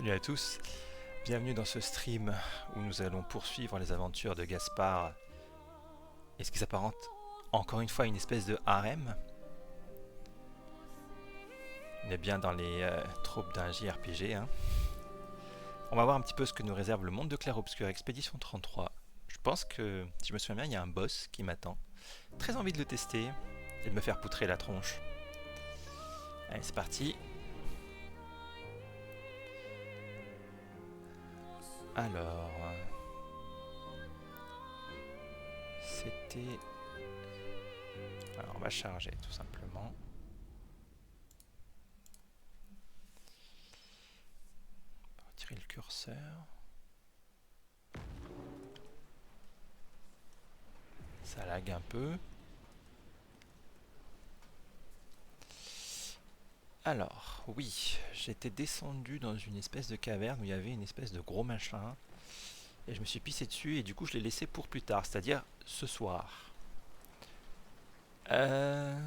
Salut à tous, bienvenue dans ce stream où nous allons poursuivre les aventures de Gaspard et ce qui s'apparente encore une fois à une espèce de harem. On est bien dans les troupes d'un JRPG. Hein. On va voir un petit peu ce que nous réserve le monde de Clair-Obscur, Expédition 33. Je pense que, si je me souviens bien, il y a un boss qui m'attend. Très envie de le tester et de me faire poutrer la tronche. Allez, c'est parti. Alors... C'était... Alors on va charger tout simplement. On va retirer le curseur. Ça lag un peu. Alors, oui, j'étais descendu dans une espèce de caverne où il y avait une espèce de gros machin. Et je me suis pissé dessus et du coup je l'ai laissé pour plus tard, c'est-à-dire ce soir. Ah,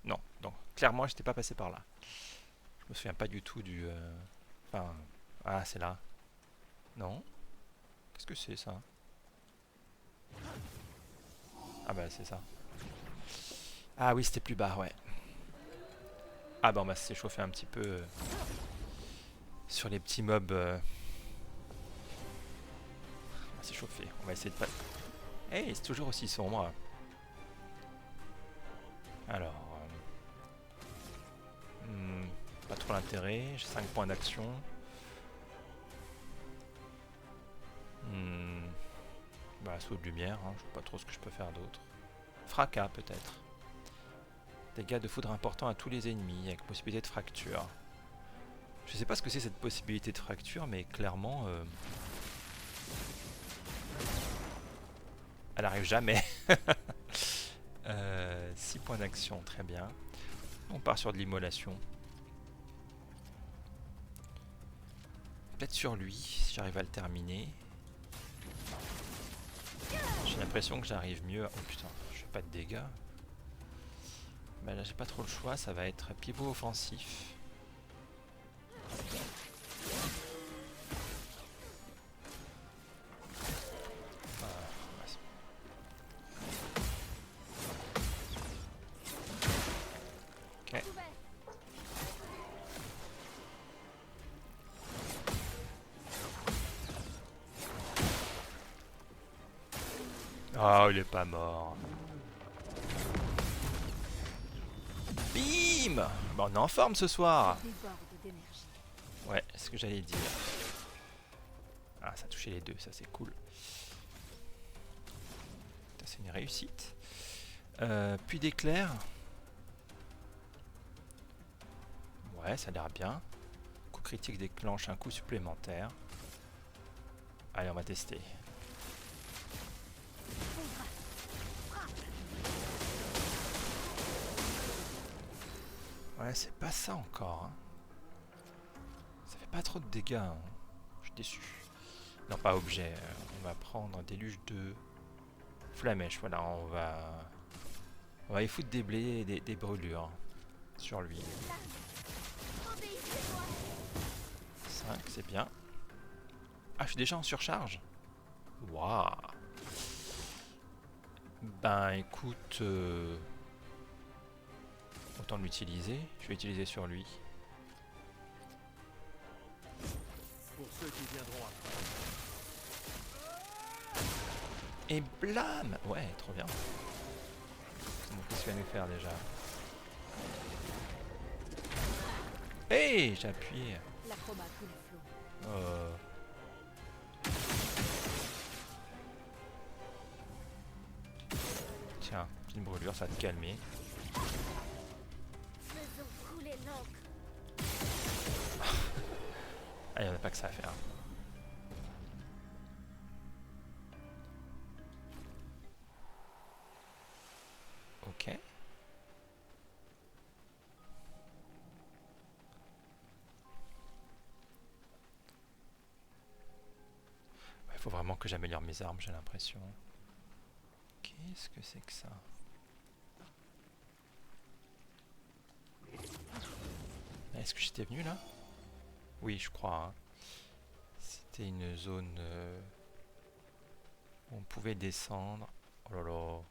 non, donc clairement j'étais pas passé par là. Je me souviens pas du tout du... Enfin... Ah, c'est là. Non? Qu'est-ce que c'est ça? Ah bah c'est ça. Ah oui, c'était plus bas, ouais. Ah bah on va s'échauffer un petit peu sur les petits mobs. On va s'échauffer, on va essayer de pas... Hey, c'est toujours aussi sombre. Alors... pas trop l'intérêt, j'ai 5 points d'action. Bah, saut de lumière, hein, je vois pas trop ce que je peux faire d'autre. Fracas peut-être. Dégâts de foudre importants à tous les ennemis, avec possibilité de fracture. Je sais pas ce que c'est cette possibilité de fracture, mais clairement... elle arrive jamais. 6 points d'action, très bien. On part sur de l'immolation. Peut-être sur lui, si j'arrive à le terminer. J'ai l'impression que j'arrive mieux... Oh putain, je fais pas de dégâts. Bah là j'ai pas trop le choix, ça va être pivot offensif. Ok. Oh, il est pas mort. Bim! Bah, on est en forme ce soir. Ouais, c'est ce que j'allais dire. Ah, ça a touché les deux, ça c'est cool. C'est une réussite. Puis d'éclair. Ouais, ça a l'air bien. Coup critique déclenche un coup supplémentaire. Allez, on va tester. Ouais, c'est pas ça encore. Hein. Ça fait pas trop de dégâts. Hein. Je suis déçu. Non, pas objet. On va prendre un déluge de flamèche. Voilà, on va y foutre des blés et des brûlures sur lui. 5, c'est bien. Ah, je suis déjà en surcharge. Waouh. Ben écoute, autant l'utiliser. Je vais utiliser sur lui. Pour ceux qui viendront après. Et blam! Ouais, trop bien. Bon, qu'est-ce qu'il va nous faire déjà? Hey! J'ai appuyé. Tiens, petite brûlure, ça va te calmer. Ah, il n'y en a pas que ça à faire. Ok. Il faut vraiment que j'améliore mes armes, j'ai l'impression. Qu'est-ce que c'est que ça? Est-ce que j'étais venu là? Oui, je crois. Hein. C'était une zone où on pouvait descendre. Oh là là.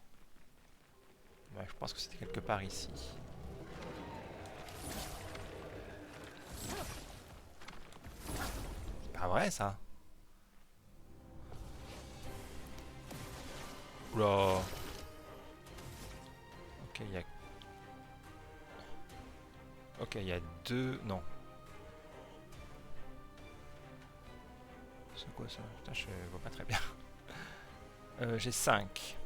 Ouais, je pense que c'était quelque part ici. C'est pas vrai ça. Oula. Ok, il y a... Ok, il y a deux... Non. C'est quoi ça? Putain, je vois pas très bien. J'ai 5.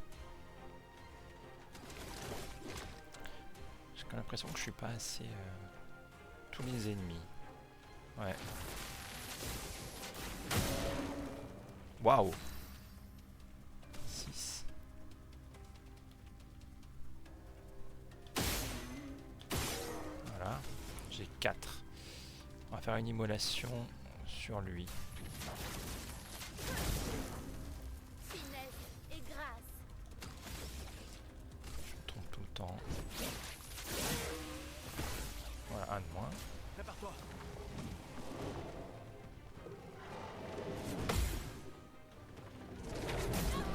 J'ai l'impression que je suis pas assez... tous les ennemis. Ouais. Waouh. 6. Voilà. J'ai 4. On va faire une immolation sur lui. Finesse et grâce. Je me trompe tout le temps. Voilà, un de moins. Prépare-toi.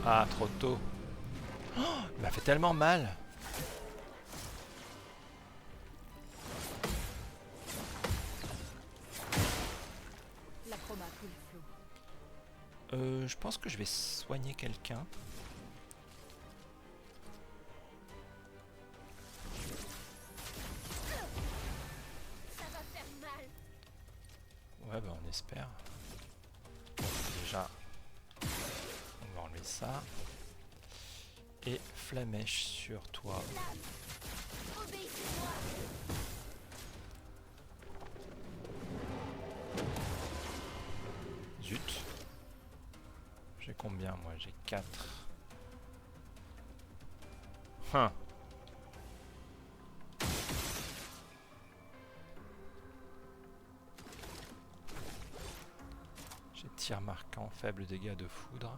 Ah, trop tôt. Oh, il m'a fait tellement mal. L'acrobat coule flot. Je pense que je vais soigner quelqu'un. Ça va faire mal. Ouais, bah on espère. Bon, déjà, on va enlever ça. Et flamèche sur toi. Obéissez-moi. Zut. J'ai combien moi? J'ai 4. Hein. J'ai tir marquant, faible dégâts de foudre.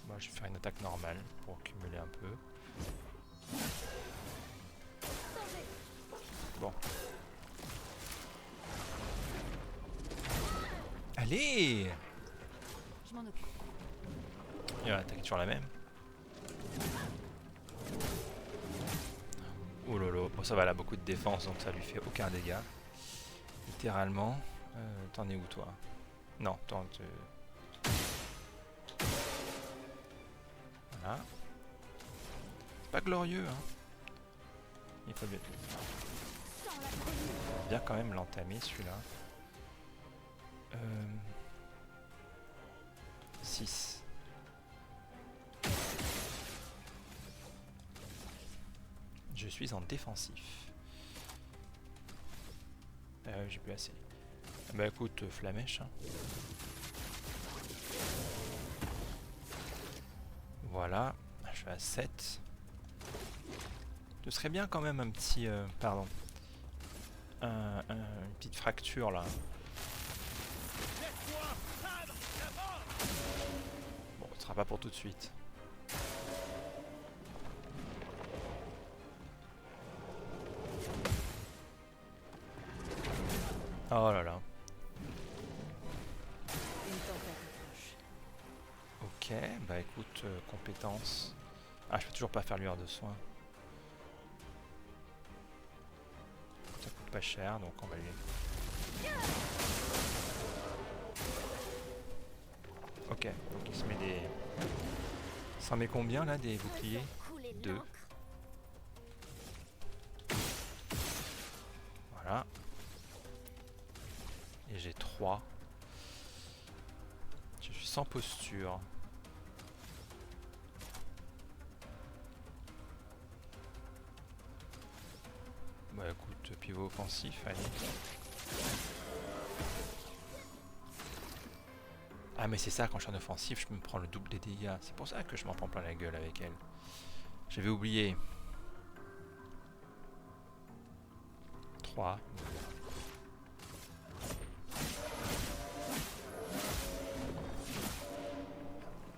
Moi je vais faire une attaque normale pour cumuler un peu. Danger. Bon. Allez! Je m'en occupe. Il va attaquer sur la même. Oh lolo, bon ça va, elle a beaucoup de défense donc ça lui fait aucun dégât. Littéralement. T'en es où toi? Non, t'en... Voilà. C'est pas glorieux hein. Il faut bien, Sans la brûlure. bien quand même l'entamer celui-là. 6. Je suis en défensif. J'ai plus assez. Bah écoute, flamèche. Hein. Voilà, je suis à 7. Ce serait bien quand même un petit... pardon. Une petite fracture là. Bon, ce sera pas pour tout de suite. Oh là là. Une tempête approche. Ok, bah écoute, compétence. Ah, je peux toujours pas faire lueur de soin. Ça coûte pas cher, donc on va lui... Ok, donc il se met des... Ça en met combien là, des boucliers? Couler 2. l'encre. Voilà. Et j'ai 3. Je suis sans posture. Bah écoute, pivot offensif, allez. Ah mais c'est ça, quand je suis en offensif, je me prends le double des dégâts. C'est pour ça que je m'en prends plein la gueule avec elle. J'avais oublié. 3.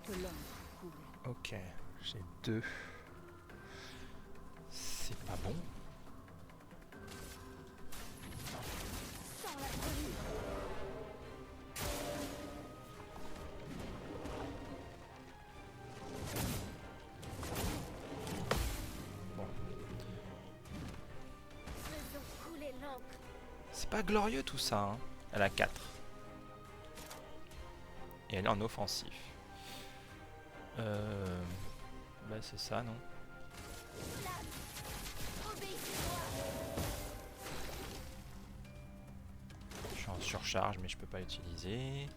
Que l'ombre coule. Ok, j'ai 2. C'est pas bon. Sans la brûlure. Bon. Faisons couler l'encre. C'est pas glorieux tout ça, hein. Elle a 4. Et elle est en offensif. Bah c'est ça, non? Obéissez-moi. Je suis en surcharge, mais je peux pas l'utiliser.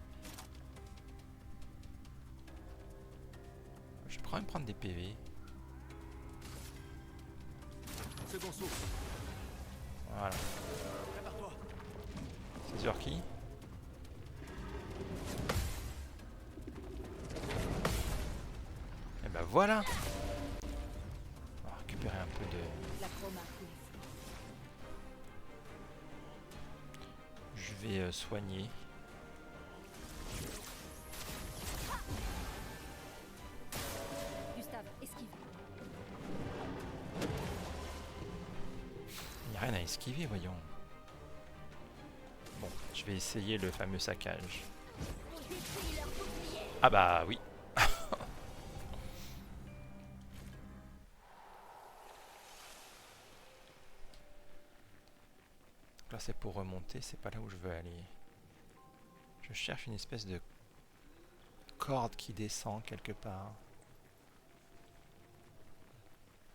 Je vais quand même prendre des PV. Second souffle. Voilà. Prépare-toi. C'est sur qui? Et ben voilà! On va récupérer un peu de... La chroma coule. Je vais soigner. Gustave, esquive. Il n'y a rien à esquiver, voyons. Bon, je vais essayer le fameux saccage. On détruit leur bouclier. Ah bah oui! Là c'est pour remonter, c'est pas là où je veux aller. Je cherche une espèce de corde qui descend quelque part.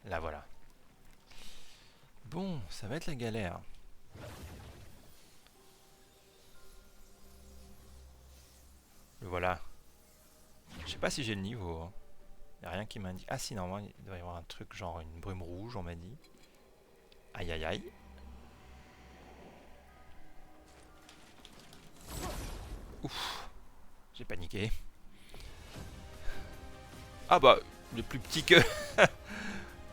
Là voilà. Bon, ça va être la galère. Le voilà. Je sais pas si j'ai le niveau. Hein. Y a rien qui m'indique. Ah si, normalement il doit y avoir un truc genre une brume rouge, on m'a dit. Aïe aïe aïe. Ouf. J'ai paniqué. Ah bah, il est plus petit que...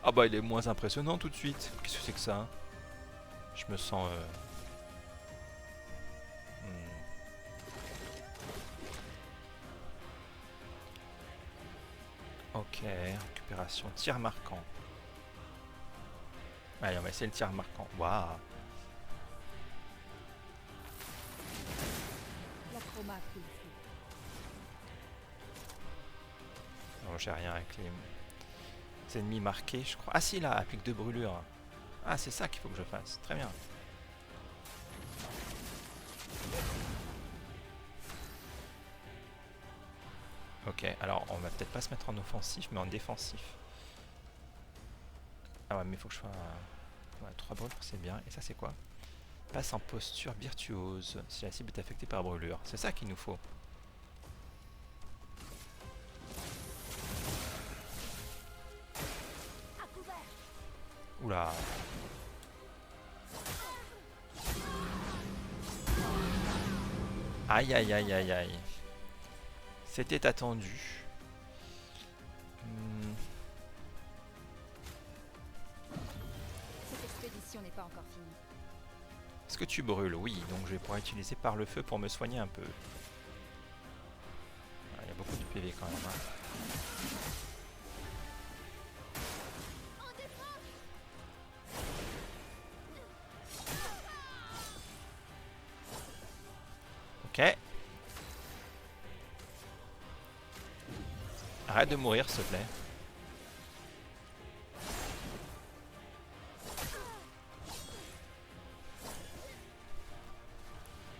Ah bah, il est moins impressionnant tout de suite. Qu'est-ce que c'est que ça hein? Je me sens... Ok, récupération, tir marquant. Allez, on va essayer le tir marquant. Waouh. La chroma coule. Non, j'ai rien avec les ennemis marqués, je crois. Ah si, là, applique de brûlure. Ah, c'est ça qu'il faut que je fasse. Très bien. Ok, alors on va peut-être pas se mettre en offensif, mais en défensif. Ah ouais, mais il faut que je fasse... Ouais, 3 brûlures, c'est bien. Et ça, c'est quoi? Passe en posture virtuose si la cible est affectée par brûlure. C'est ça qu'il nous faut. À couvert. Oula. Aïe aïe aïe aïe aïe. C'était attendu. Cette expédition n'est pas encore finie. Est-ce que tu brûles? Oui, donc je vais pouvoir utiliser par le feu pour me soigner un peu. Ah, il y a beaucoup de PV quand même. Hein. Ok. Arrête de mourir, s'il te plaît.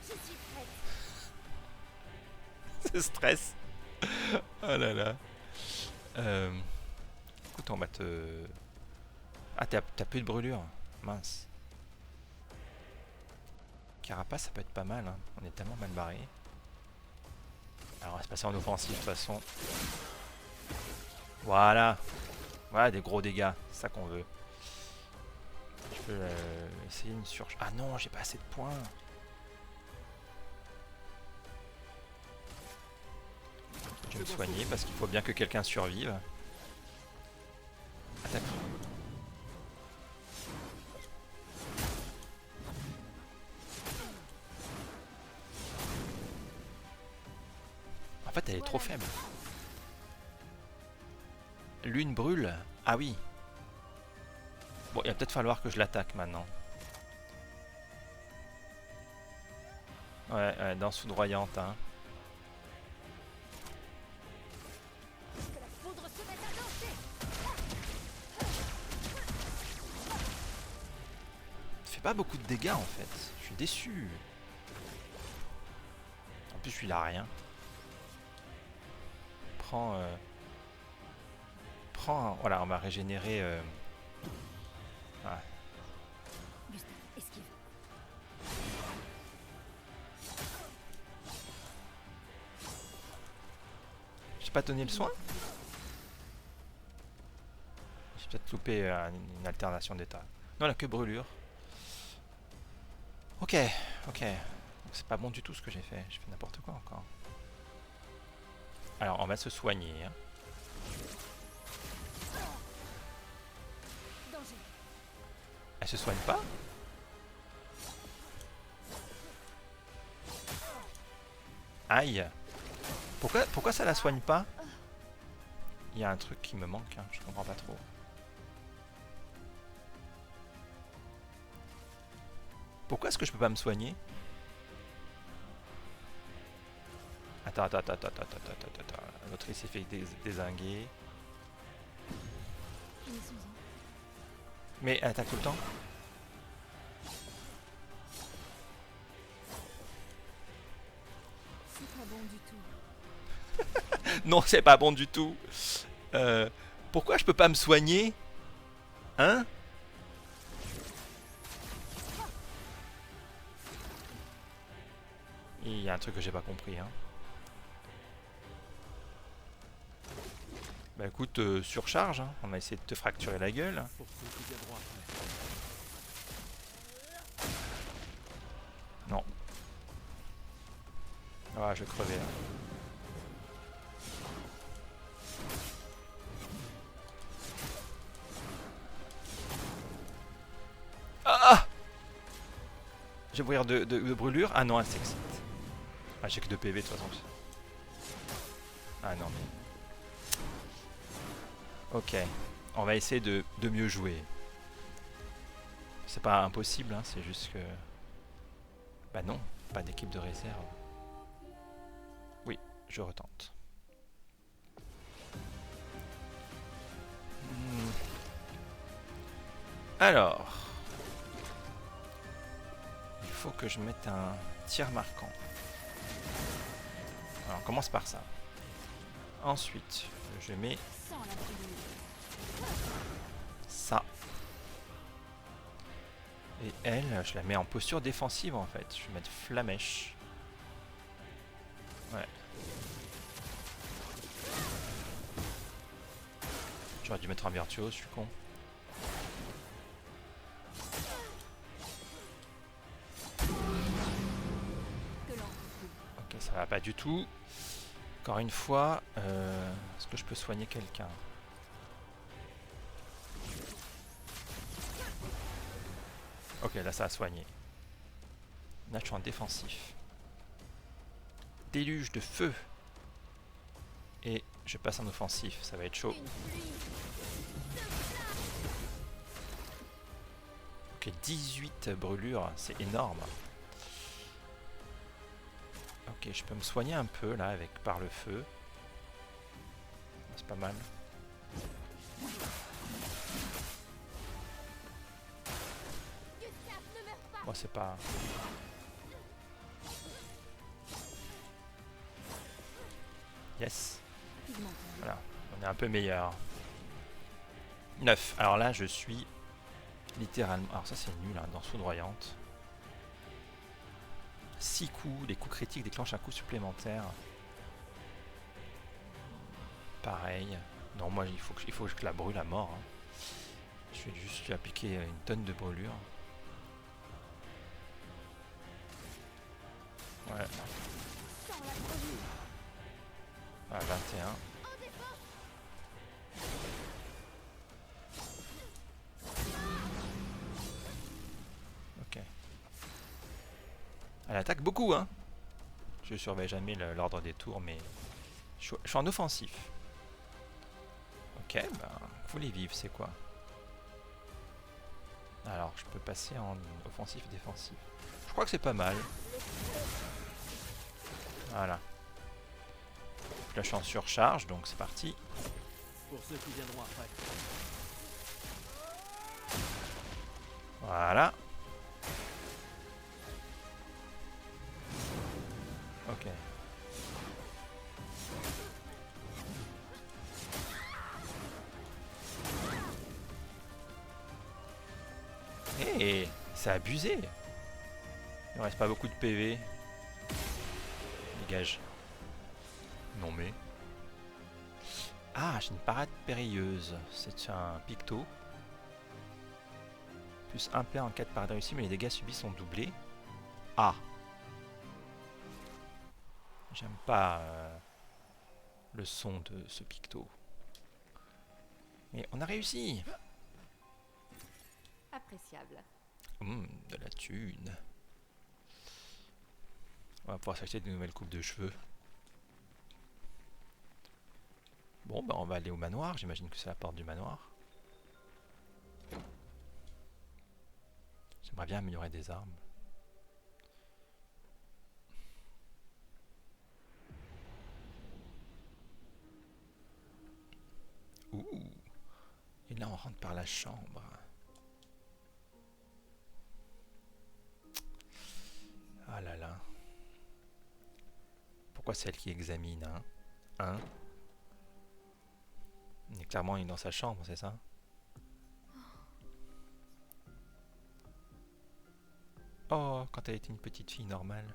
Je suis prête. Ce stress. Oh là là. Écoute, on va te... Ah, t'as plus de brûlure. Mince. Carapace, ça peut être pas mal. Hein. On est tellement mal barré. Alors, on va se passer en offensive de toute façon. Voilà. Voilà, des gros dégâts. C'est ça qu'on veut. Je peux essayer une surcharge. Ah non, j'ai pas assez de points. Je vais me soigner parce qu'il faut bien que quelqu'un survive. Attaque. En fait, elle est trop faible. L'une brûle. Ah oui. Bon, il va peut-être falloir que je l'attaque maintenant. Ouais, ouais, danse foudroyante, hein. Que la foudre se mette à danser. Fait pas beaucoup de dégâts en fait. Je suis déçu. En plus, je suis là rien. Prends. Prends. Voilà, on va régénérer. Voilà. Gustave, esquive. J'ai pas donné le soin. J'ai peut-être loupé une alternation d'état. Non, la queue brûlure. Ok, ok. Donc c'est pas bon du tout ce que j'ai fait. J'ai fait n'importe quoi encore. Alors, on va se soigner. Hein. Danger. Elle se soigne pas? Aïe. Pourquoi ça la soigne pas? Il y a un truc qui me manque, hein. Je comprends pas trop. Pourquoi est-ce que je peux pas me soigner? Attends. L'autre il s'est fait dézinguer. Finissons-en. Mais elle attaque tout le temps? C'est pas bon du tout. Non, c'est pas bon du tout. Pourquoi je peux pas me soigner? Hein? Il y a un truc que j'ai pas compris. Hein. Bah écoute, surcharge. Hein. On va essayer de te fracturer la gueule. Pour ceux qui viendront après. Non. Ah, je vais crever. Là. Ah! Je vais mourir de brûlure. Ah non, elle s'excite. Ah, j'ai que 2 PV de toute façon. Ah non, mais... Ok. On va essayer de mieux jouer. C'est pas impossible, hein, c'est juste que... Bah non, pas d'équipe de réserve. Oui, je retente. Alors... Il faut que je mette un tir marquant. Alors on commence par ça. Ensuite, je mets Sans la brûlure. ça. Et elle, je la mets en posture défensive en fait. Je vais mettre flamèche. Ouais. J'aurais dû mettre un virtuose, je suis con. Que l'encre coule. Ok, ça va pas du tout. Encore une fois, est-ce que je peux soigner quelqu'un? Ok, là ça a soigné. Là je suis en défensif. Déluge de feu. Et je passe en offensif, ça va être chaud. Une pluie. Ok, 18 brûlures, c'est énorme. Ok, je peux me soigner un peu là avec par le feu. C'est pas mal. Gustave, ne meurs pas. Moi c'est pas... Yes. Pigment. Voilà, on est un peu meilleur. 9. Alors là je suis littéralement... Alors ça c'est nul, hein, dans foudroyante. 6 coups, les coups critiques déclenchent un coup supplémentaire. Pareil. Non, moi il faut que je la brûle à mort. Hein. Je vais juste lui appliquer une tonne de brûlure. Ouais. Sans la brûlure. Ah, 21. En défense. Ok. Elle attaque beaucoup, hein. Je surveille jamais l'ordre des tours, mais je suis en offensif. Ok, ben, faut les vivre, c'est quoi? Alors, je peux passer en offensif défensif. Je crois que c'est pas mal. Voilà. Là, je suis en surcharge, donc c'est parti. Pour ceux qui viendront après. Voilà. Ok. Hé, c'est abusé. Il ne reste pas beaucoup de PV. Dégage. Non mais... Ah, j'ai une parade périlleuse. C'est un picto. Plus 1 PA en cas de parade réussie, mais les dégâts subis sont doublés. Ah. J'aime pas le son de ce picto. Mais on a réussi. Appréciable. De la thune. On va pouvoir s'acheter de nouvelles coupes de cheveux. Bon, bah on va aller au manoir. J'imagine que c'est la porte du manoir. J'aimerais bien améliorer des armes. Ouh. Et là, on rentre par la chambre. Ah là là. Pourquoi c'est elle qui examine, hein? Hein? Et clairement, il est dans sa chambre, c'est ça? Oh, quand elle était une petite fille normale.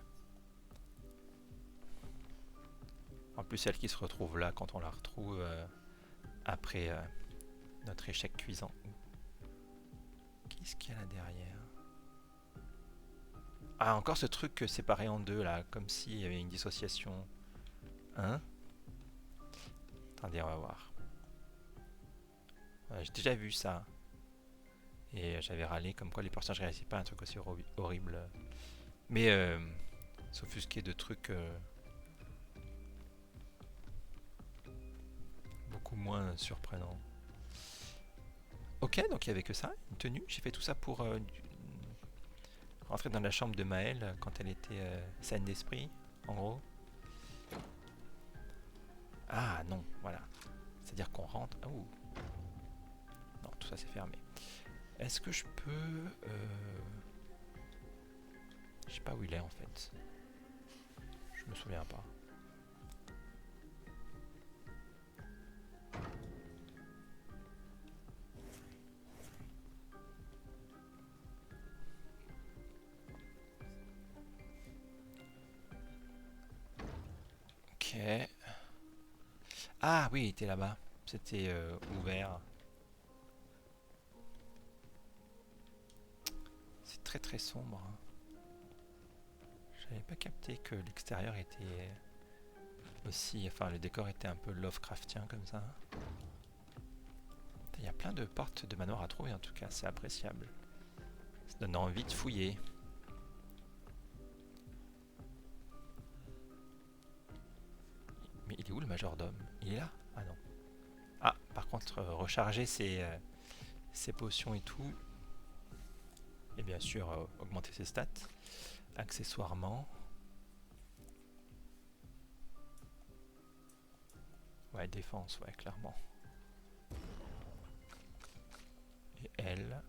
En plus, celle qui se retrouve là quand on la retrouve après notre échec cuisant. Qu'est-ce qu'il y a là derrière? Ah, encore ce truc séparé en deux là, comme s'il y avait une dissociation. Hein? Attendez, on va voir. J'ai déjà vu ça. Et j'avais râlé comme quoi les personnages ne réalissaient pas un truc aussi horrible. Mais s'offusquer de trucs beaucoup moins surprenants. Ok, donc il n'y avait que ça, une tenue. J'ai fait tout ça pour rentrer dans la chambre de Maëlle quand elle était saine d'esprit, en gros. Ah non, voilà. C'est-à-dire qu'on rentre... Oh. Non, tout ça c'est fermé. Est-ce que je peux... Je sais pas où il est en fait. Je me souviens pas. Ok. Ah oui, il était là-bas. C'était ouvert. C'est très très sombre. J'avais pas capté que l'extérieur était aussi... Enfin, le décor était un peu Lovecraftien comme ça. Il y a plein de portes de manoir à trouver en tout cas, c'est appréciable. Ça donne envie de fouiller. Mais il est où le majordome? Il est là? Ah non. Ah, par contre, recharger ses potions et tout. Et bien sûr, augmenter ses stats. Accessoirement. Ouais, défense, ouais, clairement. Et elle.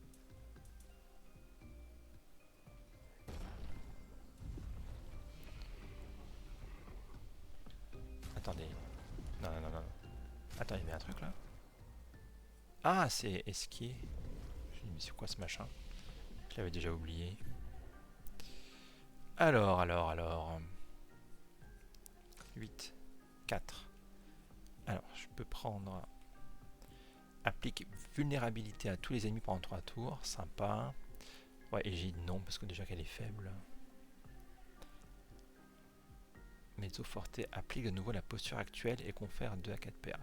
Attendez. Non, non, non, non. Attends, il y avait un truc là? Ah, c'est esquier. Je me dis, mais c'est quoi ce machin? Je l'avais déjà oublié. Alors. 8, 4. Alors, je peux prendre... Applique vulnérabilité à tous les ennemis pendant 3 tours. Sympa. Ouais, et j'ai dit non parce que déjà qu'elle est faible. Mezzo Forte applique de nouveau la posture actuelle et confère 2 à 4 PA.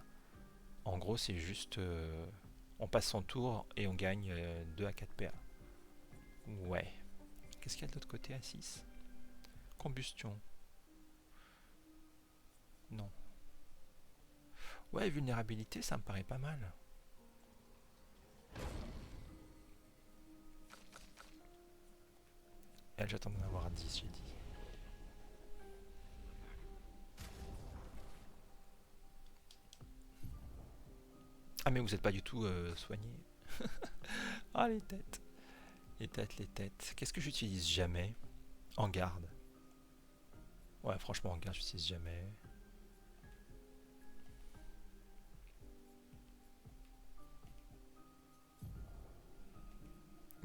En gros, c'est juste... on passe son tour et on gagne 2 à 4 PA. Ouais. Qu'est-ce qu'il y a de l'autre côté à 6? Combustion. Non. Ouais, vulnérabilité, ça me paraît pas mal. Elle, j'attends d'en avoir 10, j'ai dit. Ah mais vous êtes pas du tout soigné. Ah les têtes. Les têtes, les têtes. Qu'est-ce que j'utilise jamais? En garde. Ouais, franchement, en garde, j'utilise jamais.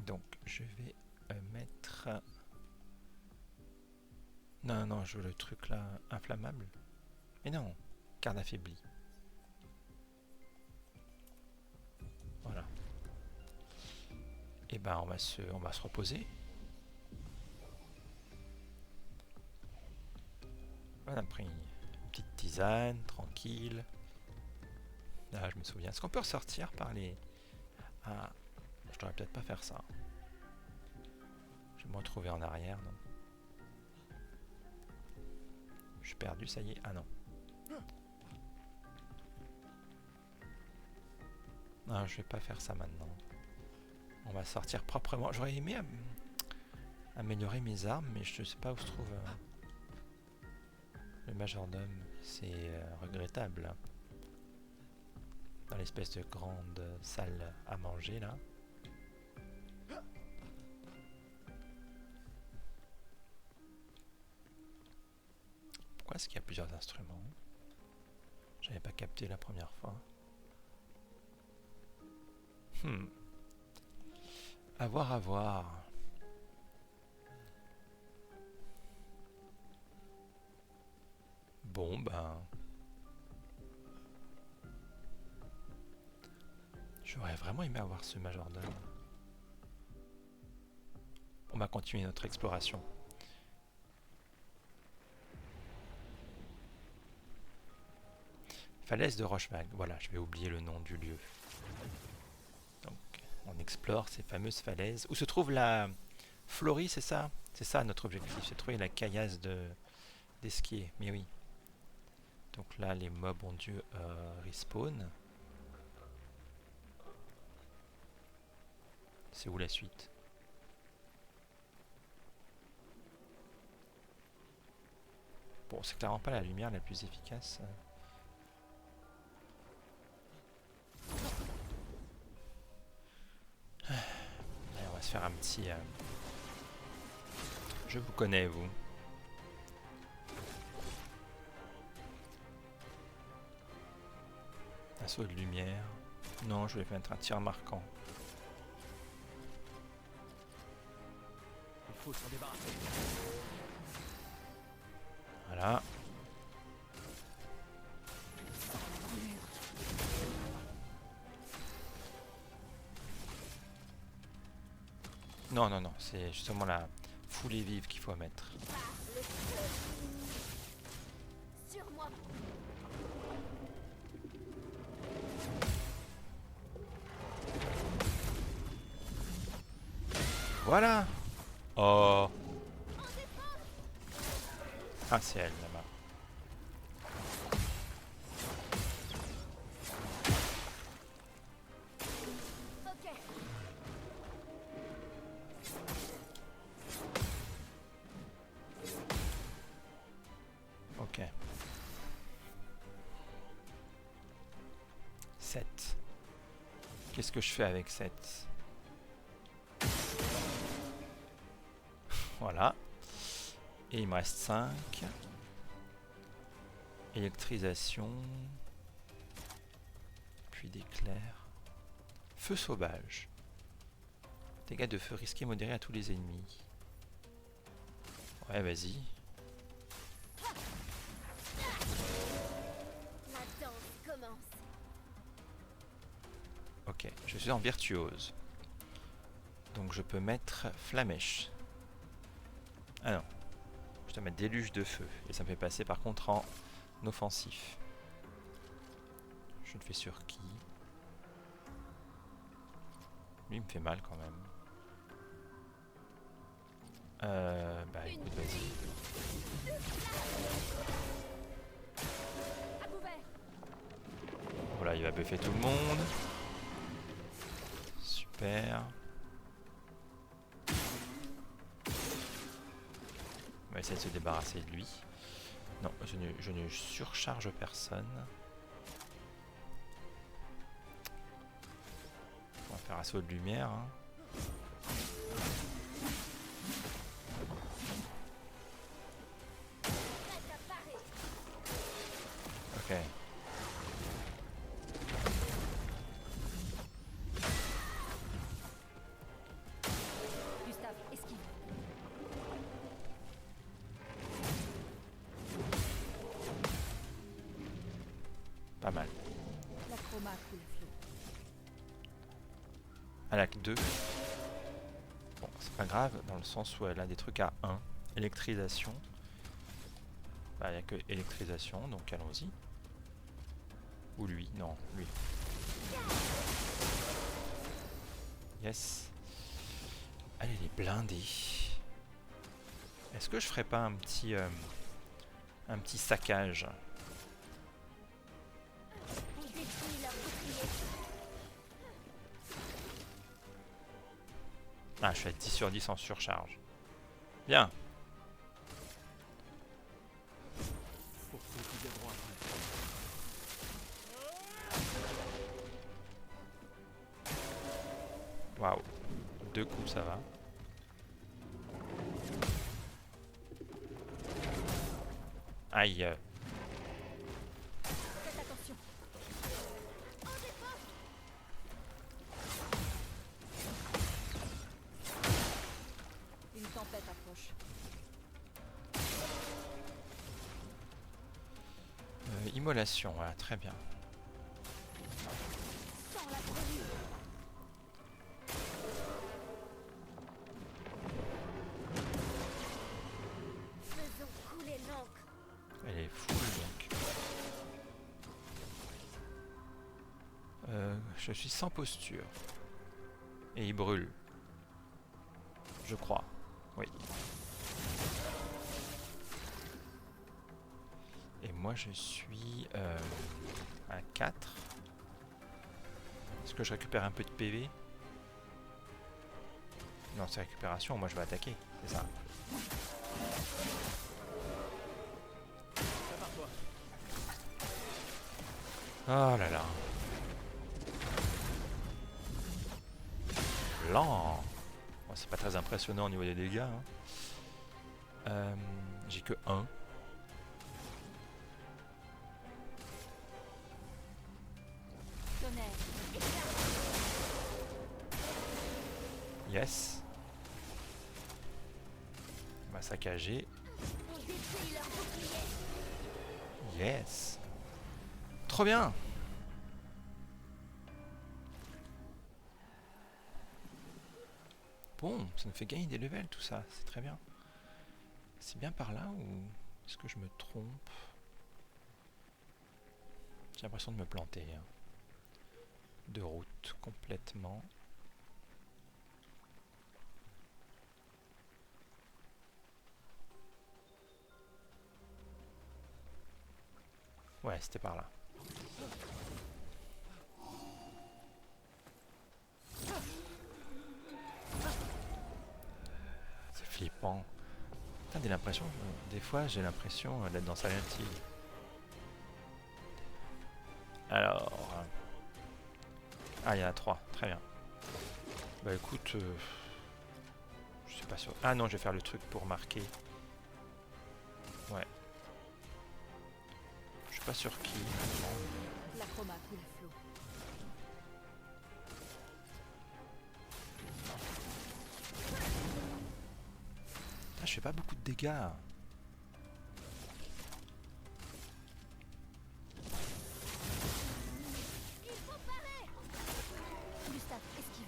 Donc, je vais mettre... Non, non, je veux le truc là, inflammable. Mais non, garde affaiblie. Voilà. Et ben, on va se reposer. On a pris une petite tisane, tranquille. Là, je me souviens. Est-ce qu'on peut ressortir par les... Ah, je devrais peut-être pas faire ça. Je vais me retrouver en arrière, non? Je suis perdu, ça y est. Ah non. Non, je vais pas faire ça maintenant. On va sortir proprement. J'aurais aimé améliorer mes armes, mais je sais pas où se trouve le majordome. C'est regrettable. Dans l'espèce de grande salle à manger là. Pourquoi est-ce qu'il y a plusieurs instruments? J'avais pas capté la première fois. À voir, à voir. Bon, ben... J'aurais vraiment aimé avoir ce majordome. On va continuer notre exploration. Falaise de Rochevague. Voilà, je vais oublier le nom du lieu. Donc, on explore ces fameuses falaises. Où se trouve la Florie, c'est ça? C'est ça notre objectif, c'est trouver la caillasse d'Esquier. Mais oui. Donc là, les mobs ont dû respawn. C'est où la suite? Bon, c'est clairement pas la lumière la plus efficace. Allez, on va se faire un petit... Je vous connais, vous. Un saut de lumière. Non, je vais mettre un tir marquant. Il faut s'en débarrasser. Voilà. Non, non, non, c'est justement la foulée vive qu'il faut mettre. Sur moi. Voilà. Oh. Ah, c'est elle là-bas. Ok. Ok. 7. Qu'est-ce que je fais avec 7? Voilà. Et il me reste 5. Électrisation. Puis d'éclair. Feu sauvage. Dégâts de feu risqués modérés à tous les ennemis. Ouais, vas-y. La danse commence. Ok, je suis en virtuose. Donc je peux mettre flamèche. Ah non. Je dois mettre déluge de feu. Et ça me fait passer par contre en offensif. Je le fais sur qui? Lui il me fait mal quand même. Bah écoute, vas-y. À couvert. Voilà, il va buffer tout le monde. Super. On va essayer de se débarrasser de lui. Non, je ne surcharge personne. faire un saut de lumière. Hein. Ok. Gustave, esquive. Pas mal. L'acroma coule flot. Elle a que 2. Bon, c'est pas grave, dans le sens où elle a des trucs à 1. Électrisation. Bah, il n'y a que électrisation, donc allons-y. Ou lui, non, lui. Yes. Elle, elle est blindée. Est-ce que je ferais pas un petit saccage? On détruit leur bouclier. Ah, je suis à 10 sur 10 en surcharge. Bien. Pour ceux qui viendront après. Waouh. 2 coups, ça va. Aïe. Faites attention. Une tempête approche. Immolation, voilà, très bien. Sans la brûlure. Faisons couler l'encre. Elle est full donc. Je suis sans posture. Et il brûle. Je crois. Oui. Et moi je suis à 4. Est-ce que je récupère un peu de PV? Non, c'est récupération, moi je vais attaquer, c'est ça. Prépare-toi. Oh là là. Lent. Bon, c'est pas très impressionnant au niveau des dégâts. Hein. J'ai que 1. Tonnerre. Yes. On va saccager. On détruit leur bouclier. Yes. Trop bien. Bon, ça me fait gagner des levels tout ça, c'est très bien. C'est bien par là ou est-ce que je me trompe? J'ai l'impression de me planter. Hein. De route complètement. Ouais, c'était par là. C'est flippant. Putain, des fois j'ai l'impression d'être dans Silent Hill. Alors... Ah, il y en a 3, très bien. Bah écoute... je suis pas sûr... Ah non, je vais faire le truc pour marquer. Ouais. Je suis pas sûr qui. L'acroma coule flot. Ah, je fais pas beaucoup de dégâts. Gustave, esquive.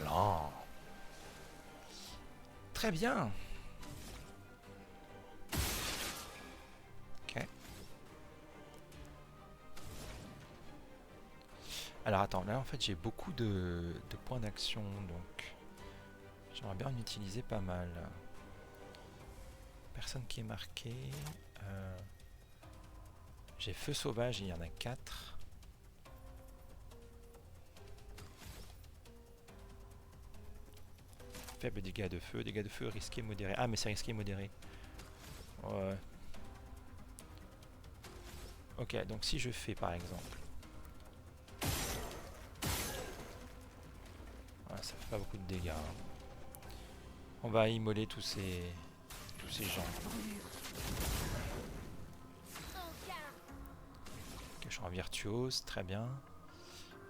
Blanc. Très bien. Ok. Alors attends, là en fait j'ai beaucoup de points d'action, donc j'aimerais bien en utiliser pas mal. Personne qui est marqué. J'ai feu sauvage, il y en a 4. Faible dégâts de feu risqué modéré. Ah mais c'est risqué modéré. Ouais. Ok, donc si je fais par exemple... Ouais, ça fait pas beaucoup de dégâts. Hein. On va immoler tous ces gens. Ok, je suis en virtuose, très bien.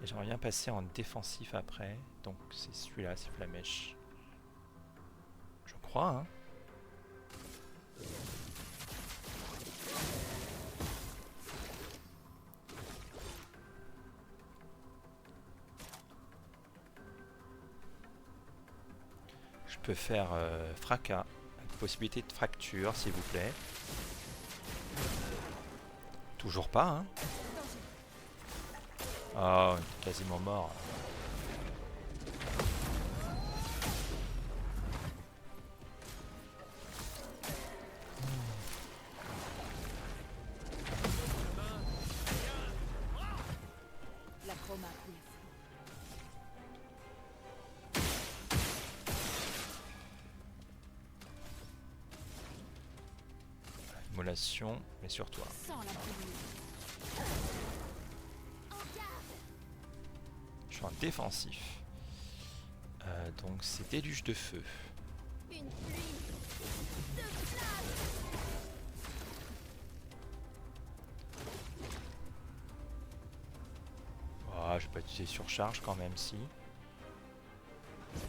Et j'aimerais bien passer en défensif après. Donc c'est celui-là, c'est Flamèche. Je crois, hein. Je peux faire fracas. Possibilité de fracture, s'il vous plaît. Toujours pas, hein. Oh, quasiment mort. La chroma coule. Immolation, mais sur toi. Sans la brûlure. Je suis en défensif. Donc c'est déluge de feu. Une pluie de flammes. Ah, je vais pas utiliser surcharge quand même, si.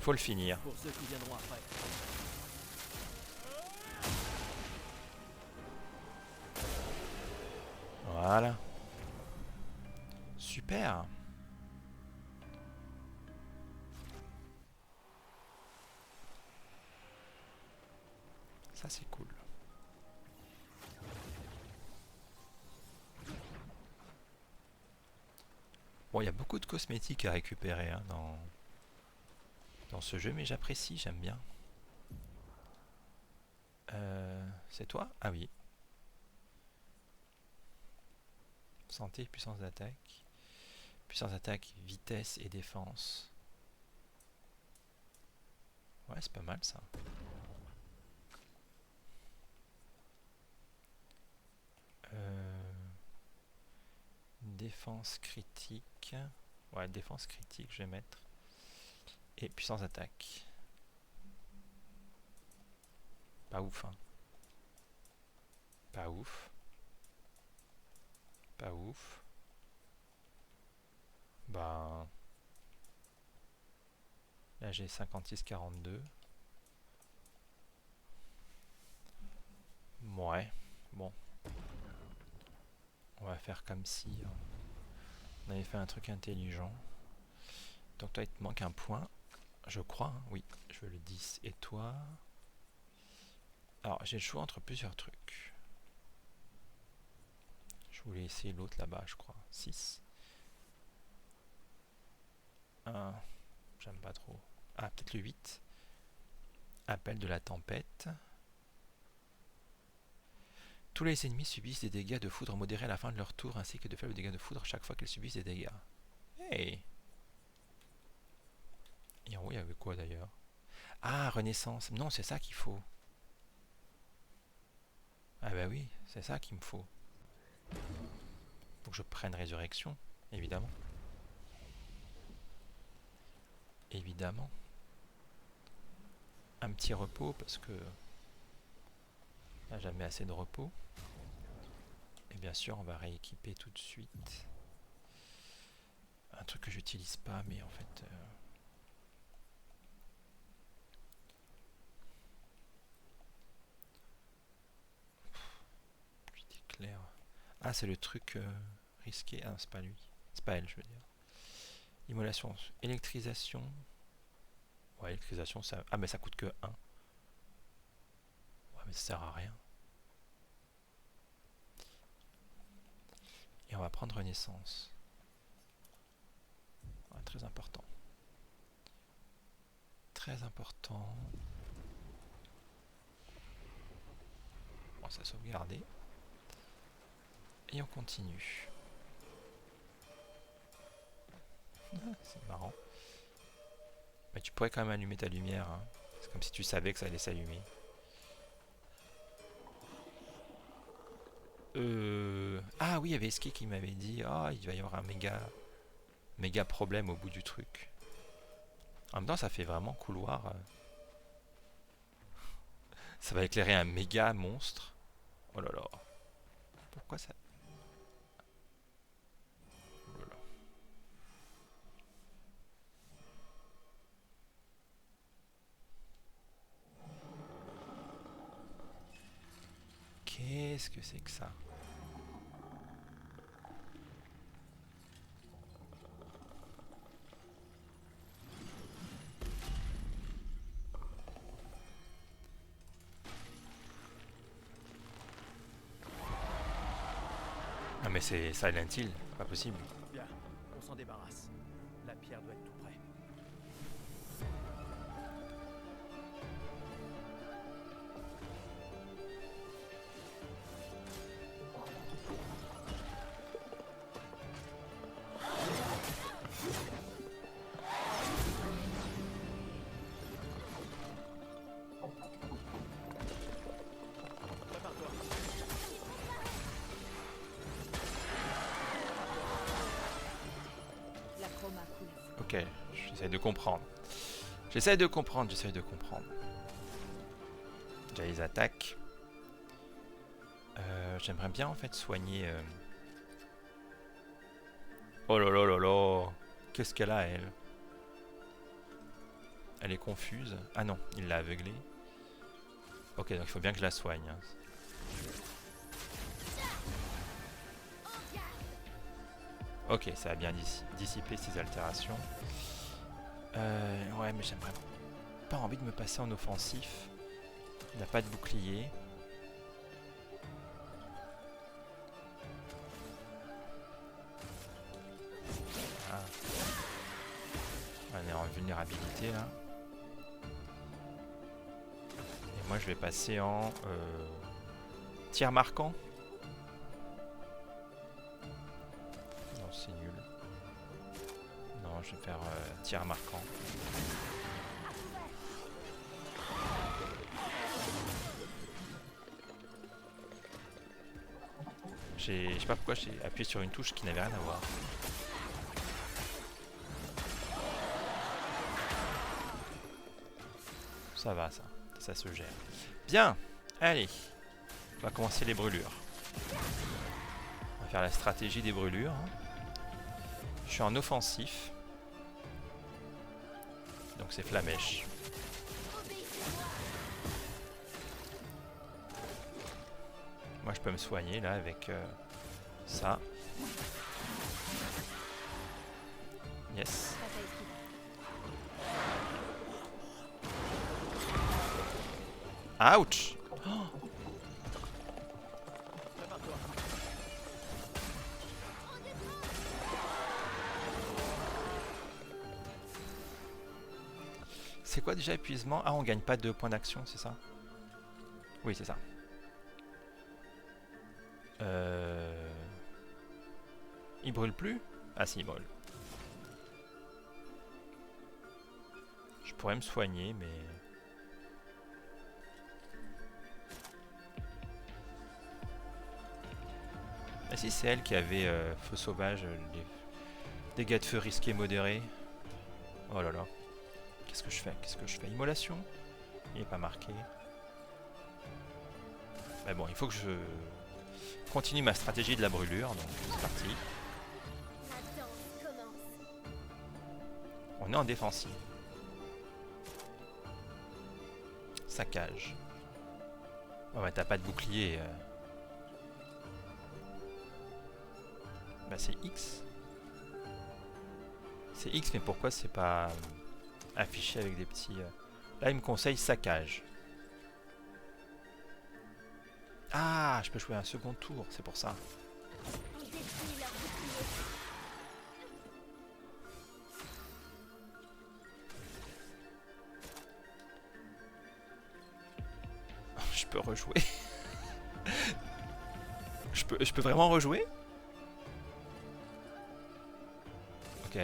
Faut le finir. Pour ceux qui viendront après. Voilà. Super. Ça c'est cool. Bon, il y a beaucoup de cosmétiques à récupérer hein, dans ce jeu, mais j'apprécie, j'aime bien. C'est toi? Ah oui. Santé, puissance d'attaque. Puissance d'attaque, vitesse et défense. Ouais, c'est pas mal ça. Défense critique. Ouais, défense critique, je vais mettre. Et puissance d'attaque. Pas ouf, hein. Pas ouf. Pas ouf. Bah. Là j'ai 56-42. Ouais, bon. On va faire comme si on avait fait un truc intelligent. Donc toi il te manque un point. Je crois, hein. Oui. Je veux le 10. Et toi? Alors j'ai le choix entre plusieurs trucs. Je voulais essayer l'autre là-bas, je crois. 6. 1. J'aime pas trop. Ah, peut-être le 8. Appel de la tempête. Tous les ennemis subissent des dégâts de foudre modérés à la fin de leur tour, ainsi que de faibles dégâts de foudre chaque fois qu'ils subissent des dégâts. Hey! Et en haut, il y avait quoi d'ailleurs? Ah, Renaissance. Non, c'est ça qu'il faut. Ah bah oui, c'est ça qu'il me faut. Faut que je prenne Résurrection, évidemment. Évidemment. Un petit repos, parce que... Là, jamais assez de repos. Et bien sûr, on va rééquiper tout de suite. Un truc que j'utilise pas, mais en fait... Pluie d'éclairs. Ah, c'est le truc risqué. Ah, c'est pas lui. C'est pas elle, je veux dire. Immolation. Électrisation. Ouais, électrisation, ça... Ah, mais ça coûte que 1. Ouais, mais ça sert à rien. Et on va prendre Renaissance. Ouais, très important. Très important. commence à sauvegarder. Et on continue. C'est marrant. Mais tu pourrais quand même allumer ta lumière. Hein. C'est comme si tu savais que ça allait s'allumer. Ah oui, il y avait Eski qui m'avait dit il va y avoir un méga problème au bout du truc. En même temps, ça fait vraiment couloir. Ça va éclairer un méga monstre. Oh là là. Pourquoi ça... Oh là là. Qu'est-ce que c'est que ça? Ah mais c'est Silent Hill, pas possible. Bien, on s'en débarrasse. La pierre doit être tout près. Prépare-toi. La chroma coule. Ok, j'essaie de comprendre. J'essaie de comprendre. Déjà ils attaquent. J'aimerais bien en fait soigner... Oh là là là là. Qu'est-ce qu'elle a elle? Elle est confuse. Ah non, il l'a aveuglée. Ok, donc il faut bien que je la soigne. Hein. Ok, ça a bien dissipé ces altérations. Ouais, mais j'aimerais pas envie de me passer en offensif. Il n'a pas de bouclier. Ah. On est en vulnérabilité là. Et moi je vais passer en tir marquant. Non, c'est nul. Non, je vais faire tir marquant. Je sais pas pourquoi j'ai appuyé sur une touche qui n'avait rien à voir. Ça va, ça se gère. Bien, allez, on va commencer les brûlures. On va faire la stratégie des brûlures. Hein. Je suis en offensif. Donc c'est flamèche. Moi je peux me soigner là avec ça. Yes. Ouch. Oh. Prépare-toi. C'est quoi déjà épuisement? Ah, on gagne pas 2 points d'action, c'est ça? Oui, c'est ça. Il brûle plus? Ah si, il brûle. Je pourrais me soigner, mais... Ah si, c'est elle qui avait feu sauvage, les dégâts de feu risqués modérés. Oh là là. Qu'est-ce que je fais? Immolation? Il n'est pas marqué. Mais bon, il faut que je continue ma stratégie de la brûlure, donc c'est parti. On est en défensive. Saccage. Oh bah t'as pas de bouclier. Bah c'est X. C'est X, mais pourquoi c'est pas affiché avec des petits... Là il me conseille saccage. Ah, je peux jouer un second tour, c'est pour ça. Je peux rejouer. Je peux vraiment rejouer? Ok.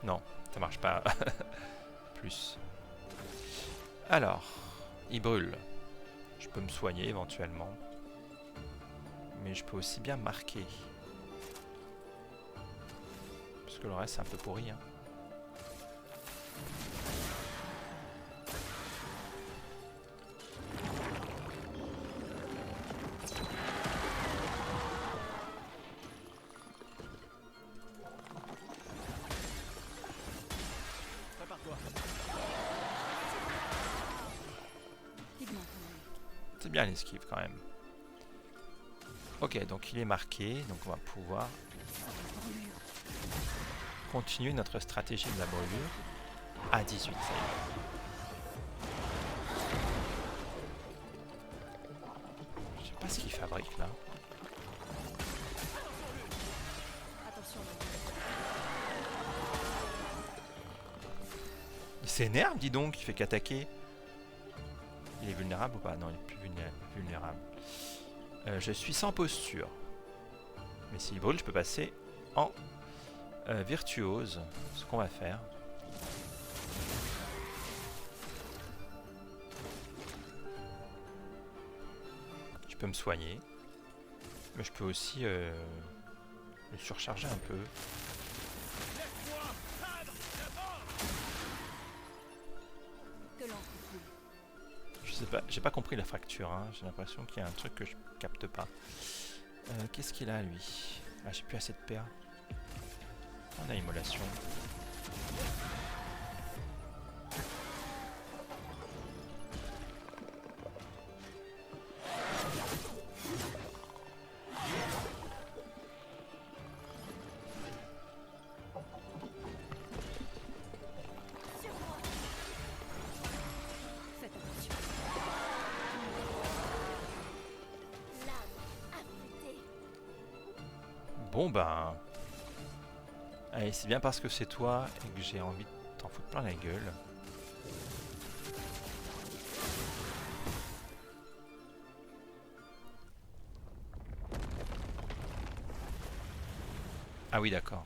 Non, ça marche pas. Plus. Alors, il brûle. Je peux me soigner éventuellement. Mais je peux aussi bien marquer. Parce que le reste c'est un peu pourri. Hein. Prépare-toi. Pigment, quand même. C'est bien l'esquive quand même. Ok, donc il est marqué. Donc on va pouvoir continuer notre stratégie de la brûlure. À 18, ça y est. Je sais pas ce qu'il fabrique là. Attention, Il s'énerve, dis donc, il fait qu'attaquer. Il est vulnérable ou pas? Non, il est plus vulnérable. Je suis sans posture. Mais s'il brûle, je peux passer en virtuose. Ce qu'on va faire. Je peux me soigner. Mais je peux aussi le surcharger un peu. que l'encre coule. Je sais pas, j'ai pas compris la fracture. Hein. J'ai l'impression qu'il y a un truc que je capte pas. Qu'est-ce qu'il a lui? Ah, j'ai plus assez de PA. On a immolation. Faites attention. Bon ben... Allez, c'est bien parce que c'est toi et que j'ai envie de t'en foutre plein la gueule. Ah oui, d'accord.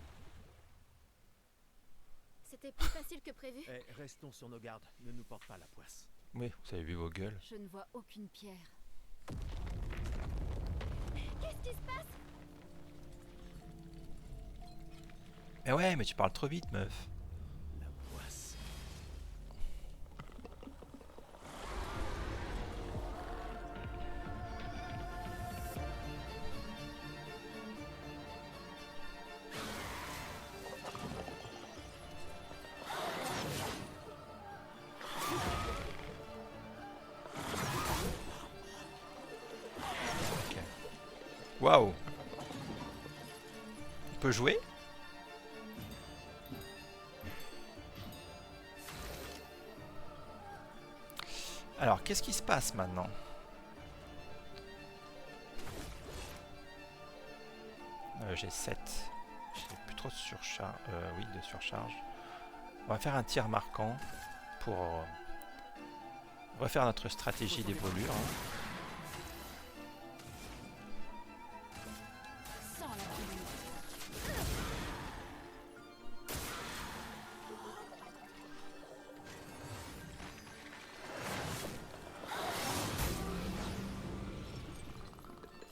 C'était plus facile que prévu. Eh, restons sur nos gardes. Ne nous porte pas la poisse. Oui, vous avez vu vos gueules. Je ne vois aucune pierre. Qu'est-ce qui se passe? Mais ouais, mais tu parles trop vite, meuf. La poisse. Waouh. On peut jouer? Alors, qu'est-ce qui se passe maintenant? J'ai 7. J'ai plus trop de surcharge. Oui, de surcharge. On va faire un tir marquant pour refaire notre stratégie des brûlures. Hein. Sans la brûlure.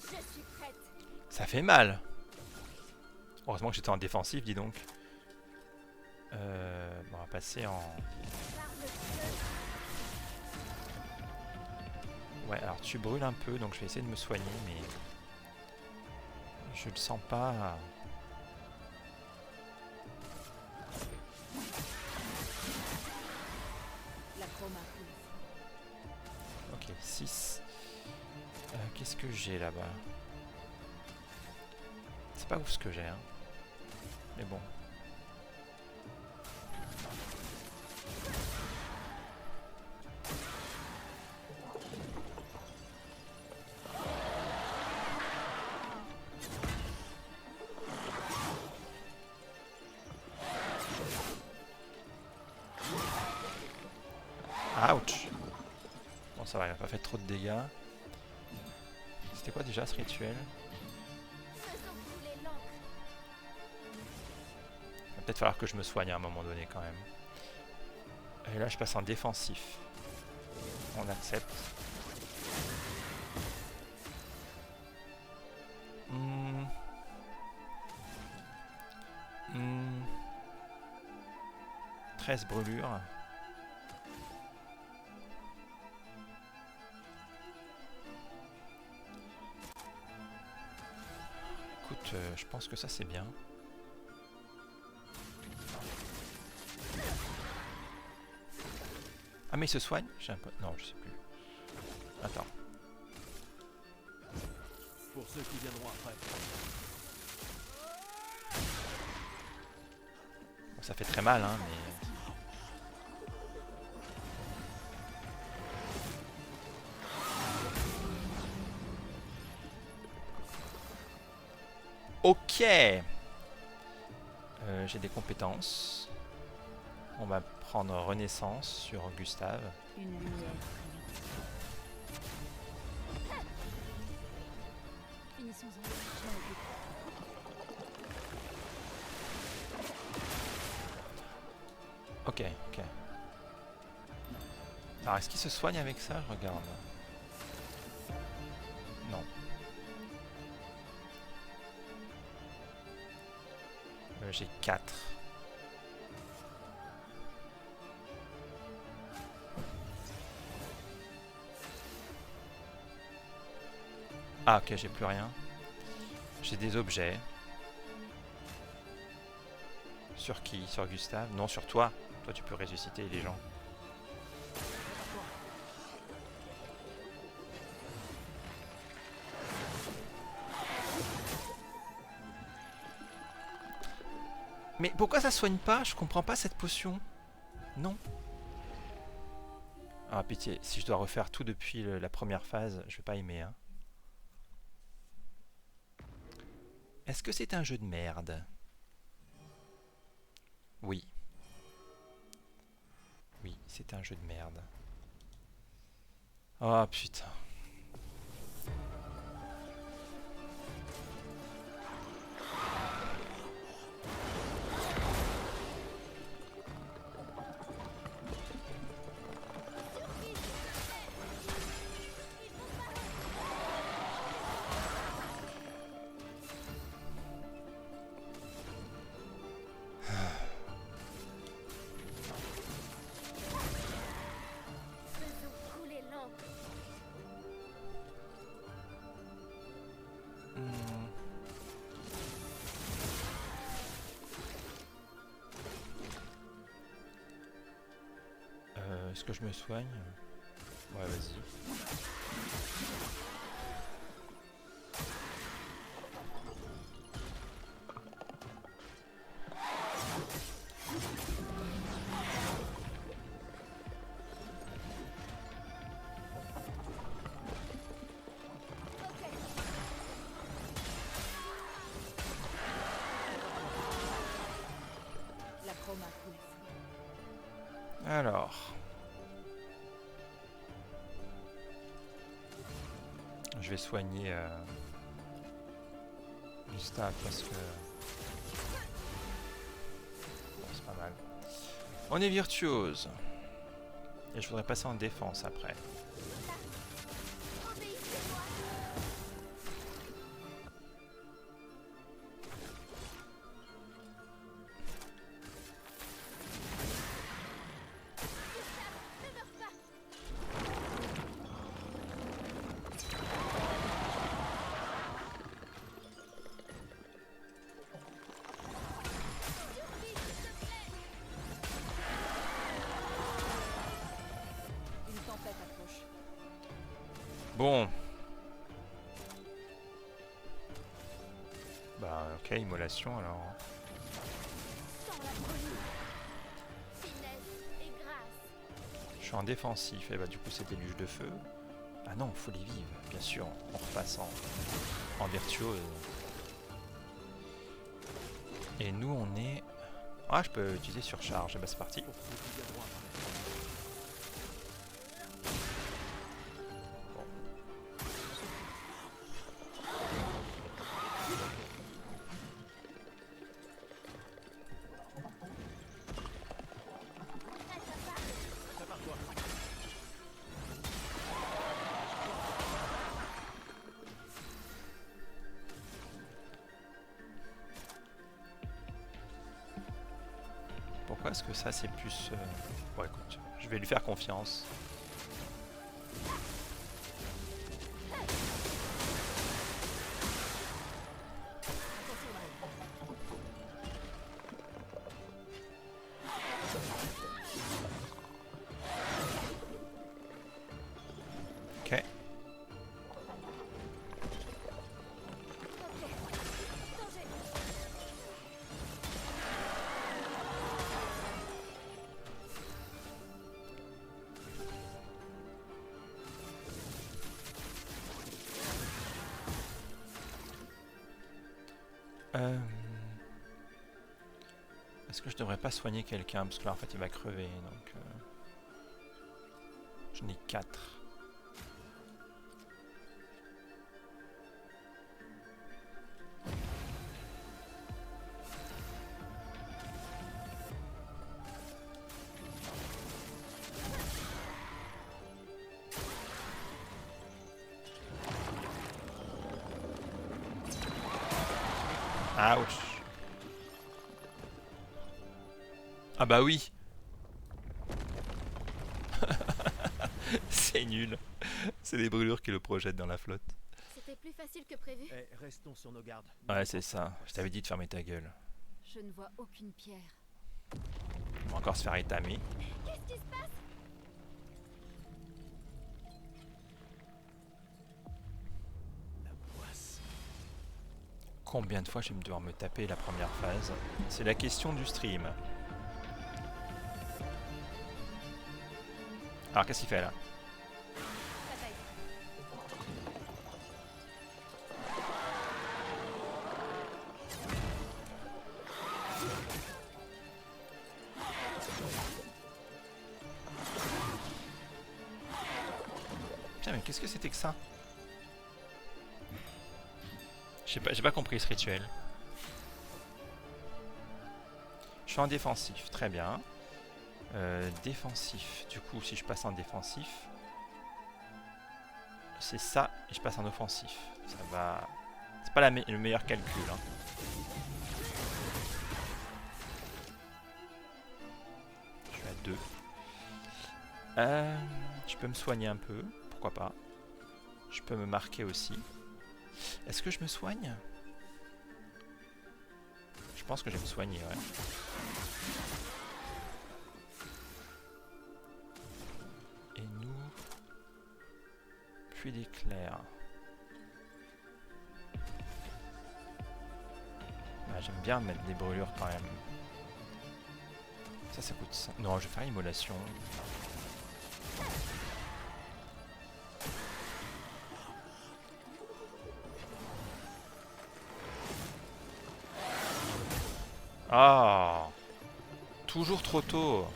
Je suis prête. Ça fait mal. Heureusement que j'étais en défensif, dis donc. Bon, on va passer en... Ouais, alors tu brûles un peu, donc je vais essayer de me soigner, mais... Je le sens pas... La chroma coule. Ok, 6. Qu'est-ce que j'ai là-bas? C'est pas ouf ce que j'ai, hein. Mais bon. Ouch. ça va, il a pas fait trop de dégâts. C'était quoi déjà ce rituel? Il va peut-être falloir que je me soigne à un moment donné quand même. Et là je passe en défensif. On accepte. Hmm. 13 brûlures. Écoute, je pense que ça c'est bien. Ah mais il se soigne? J'ai un peu... Non, je sais plus. Attends. Pour ceux qui viendront après. Bon, ça fait très mal, hein, mais... Ok. J'ai des compétences. On va prendre Renaissance sur Gustave. Une lumière. Finissons-en. Je m'en occupe. Ok, ok. Alors, est-ce qu'il se soigne avec ça? Je regarde. Non. J'ai 4. Ah, ok, j'ai plus rien. J'ai des objets. Sur qui? Sur Gustave? Non, sur toi. Toi, tu peux ressusciter les gens. Mais pourquoi ça soigne pas? Je comprends pas cette potion. Non. Ah, pitié. Si je dois refaire tout depuis la première phase, je vais pas aimer, hein. Est-ce que c'est un jeu de merde? Oui. Oui, c'est un jeu de merde. Oh putain. Hmm. Est-ce que je me soigne? Ouais, vas-y. La chroma coule. Alors. Je vais soigner Gustave parce que... Bon, c'est pas mal. On est virtuose. Et je voudrais passer en défense après. Une tempête approche. Bon. Bah ok, immolation alors. Sans la brûlure. Finesse et grâce. Je suis en défensif, et bah du coup c'est déluge de feu. Ah non, faut les vivre, bien sûr, on repasse en virtuose. Et nous on est... Ah, je peux utiliser surcharge, bah c'est parti. Pour ceux qui viendront après. parce que ça c'est plus... Bon écoute, je vais lui faire confiance. Ok. Est-ce que je devrais pas soigner quelqu'un? Parce que là en fait il va crever, donc... J'en ai 4. Ouch. Ah bah oui. C'est nul. C'est des brûlures qui le projettent dans la flotte. C'était plus facile que prévu. Eh, restons sur nos gardes. Ouais, c'est ça. Je t'avais dit de fermer ta gueule. Je ne vois aucune pierre. On va encore se faire étamer. Qu'est-ce qui se passe? La poisse. Combien de fois je vais devoir me taper la première phase? C'est la question du stream. Alors qu'est-ce qu'il fait là? Bataille. Putain mais qu'est-ce que c'était que ça? J'ai pas compris ce rituel. Je suis en défensif, très bien. Défensif, du coup si je passe en défensif, c'est ça et je passe en offensif. Ça va... C'est pas le meilleur calcul. Hein. Je suis à 2. Je peux me soigner un peu, pourquoi pas. Je peux me marquer aussi. Est-ce que je me soigne? Je pense que je vais me soigner, ouais. Et nous... Puis d'éclair. Ah, j'aime bien mettre des brûlures quand même. Ça coûte ça. Non, je vais faire immolation. Ah, toujours trop tôt.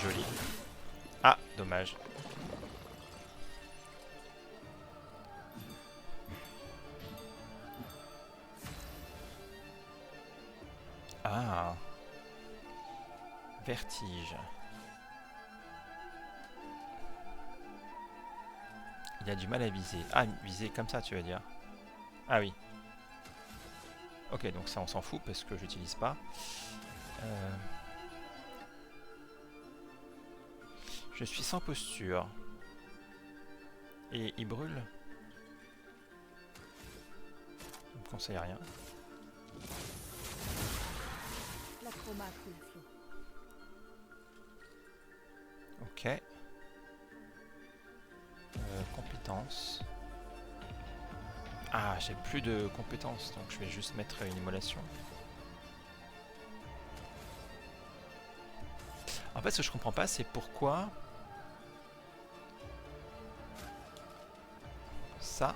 Joli. Ah, dommage. Ah. Vertige. Il a du mal à viser. Ah, viser comme ça, tu veux dire? Ah oui. Ok, donc ça, on s'en fout parce que j'utilise pas. Je suis sans posture. Et il brûle. Je ne conseille rien. La chroma coule flot. Ok. Compétences. Ah, j'ai plus de compétences, donc je vais juste mettre une immolation. En fait, ce que je comprends pas, c'est pourquoi ça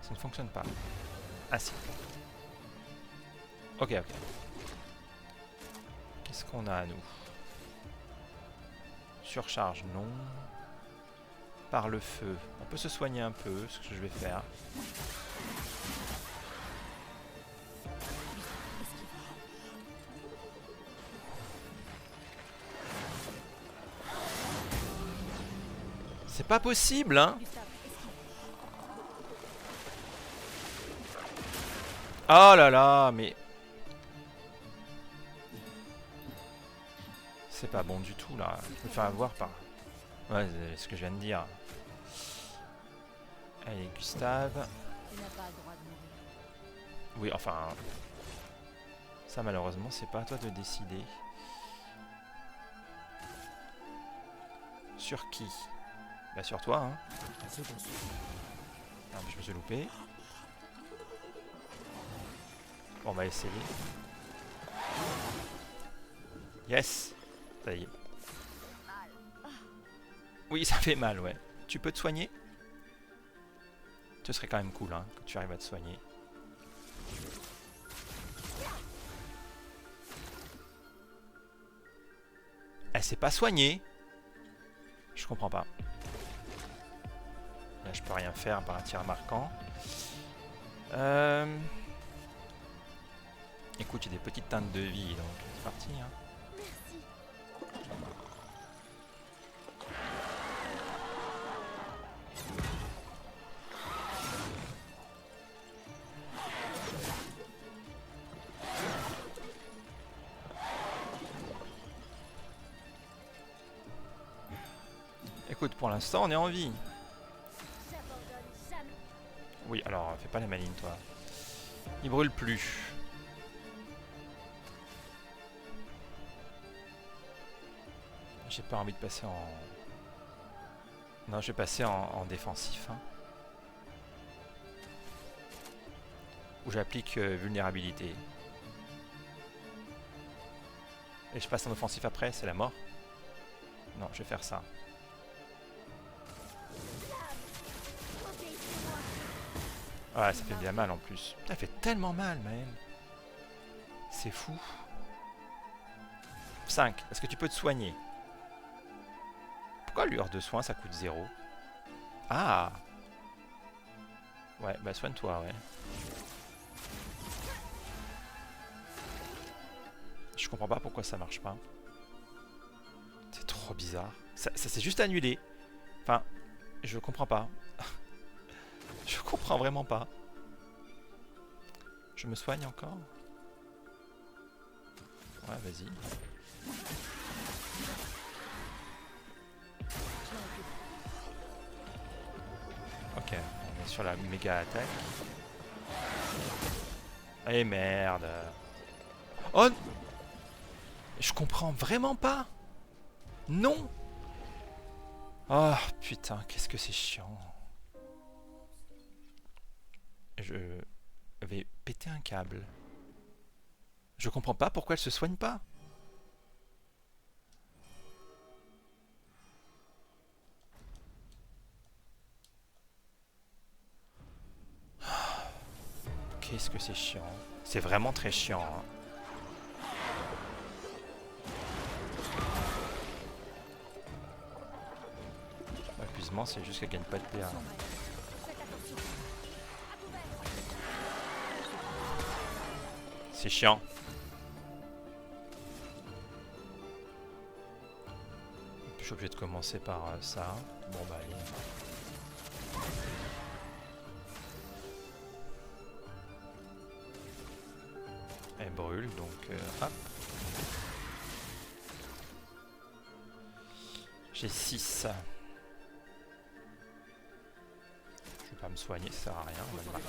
ne fonctionne pas. Ah si. Ok, ok. Qu'est-ce qu'on a à nous? Surcharge, non. Par le feu. On peut se soigner un peu, ce que je vais faire. C'est pas possible, hein? Gustave, esquive. Oh là là, mais... C'est pas bon du tout, là. Je me fais avoir par... Ouais, c'est ce que je viens de dire. Allez, Gustave. Tu n'as pas le droit de mourir. Oui, enfin... Ça, malheureusement, c'est pas à toi de décider. Sur qui? Bah sur toi, hein. Ah, mais je me suis loupé. Bon, on va essayer. Yes! Ça y est. Oui, ça fait mal, ouais. Tu peux te soigner? Ce serait quand même cool, hein, que tu arrives à te soigner. Elle s'est pas soignée. Je comprends pas. Là, je peux rien faire par un tir marquant. Écoute, il y a des petites teintes de vie, donc c'est parti. Hein. Merci. Écoute, pour l'instant, on est en vie. J'abandonne jamais. Oui, alors, fais pas la maline, toi. Il brûle plus. J'ai pas envie de passer en... Non, je vais passer en défensif. Hein. Où j'applique vulnérabilité. Et je passe en offensif après, c'est la mort. Non, je vais faire ça. Ouais, ça fait bien mal en plus. Ça fait tellement mal, Maël. C'est fou. 5. Est-ce que tu peux te soigner? Pourquoi l'heure de soin ça coûte 0? Ah! Ouais, bah soigne-toi, ouais. Je comprends pas pourquoi ça marche pas. C'est trop bizarre. Ça s'est juste annulé. Enfin, je comprends pas. Je comprends vraiment pas. Je me soigne encore? Ouais, vas-y. Ok, on est sur la méga attaque. Eh merde. Oh! Je comprends vraiment pas. Non. Oh putain, qu'est-ce que c'est chiant. Je vais péter un câble. Je comprends pas pourquoi elle se soigne pas. Qu'est-ce que c'est chiant. C'est vraiment très chiant. Hein. L'épuisement, c'est juste qu'elle gagne pas de PA. Faites attention. À couvert. C'est chiant. Je suis obligé de commencer par ça. Bon bah allez. Elle brûle, donc hop. J'ai 6. Je vais pas me soigner, ça sert à rien, on va le marquer.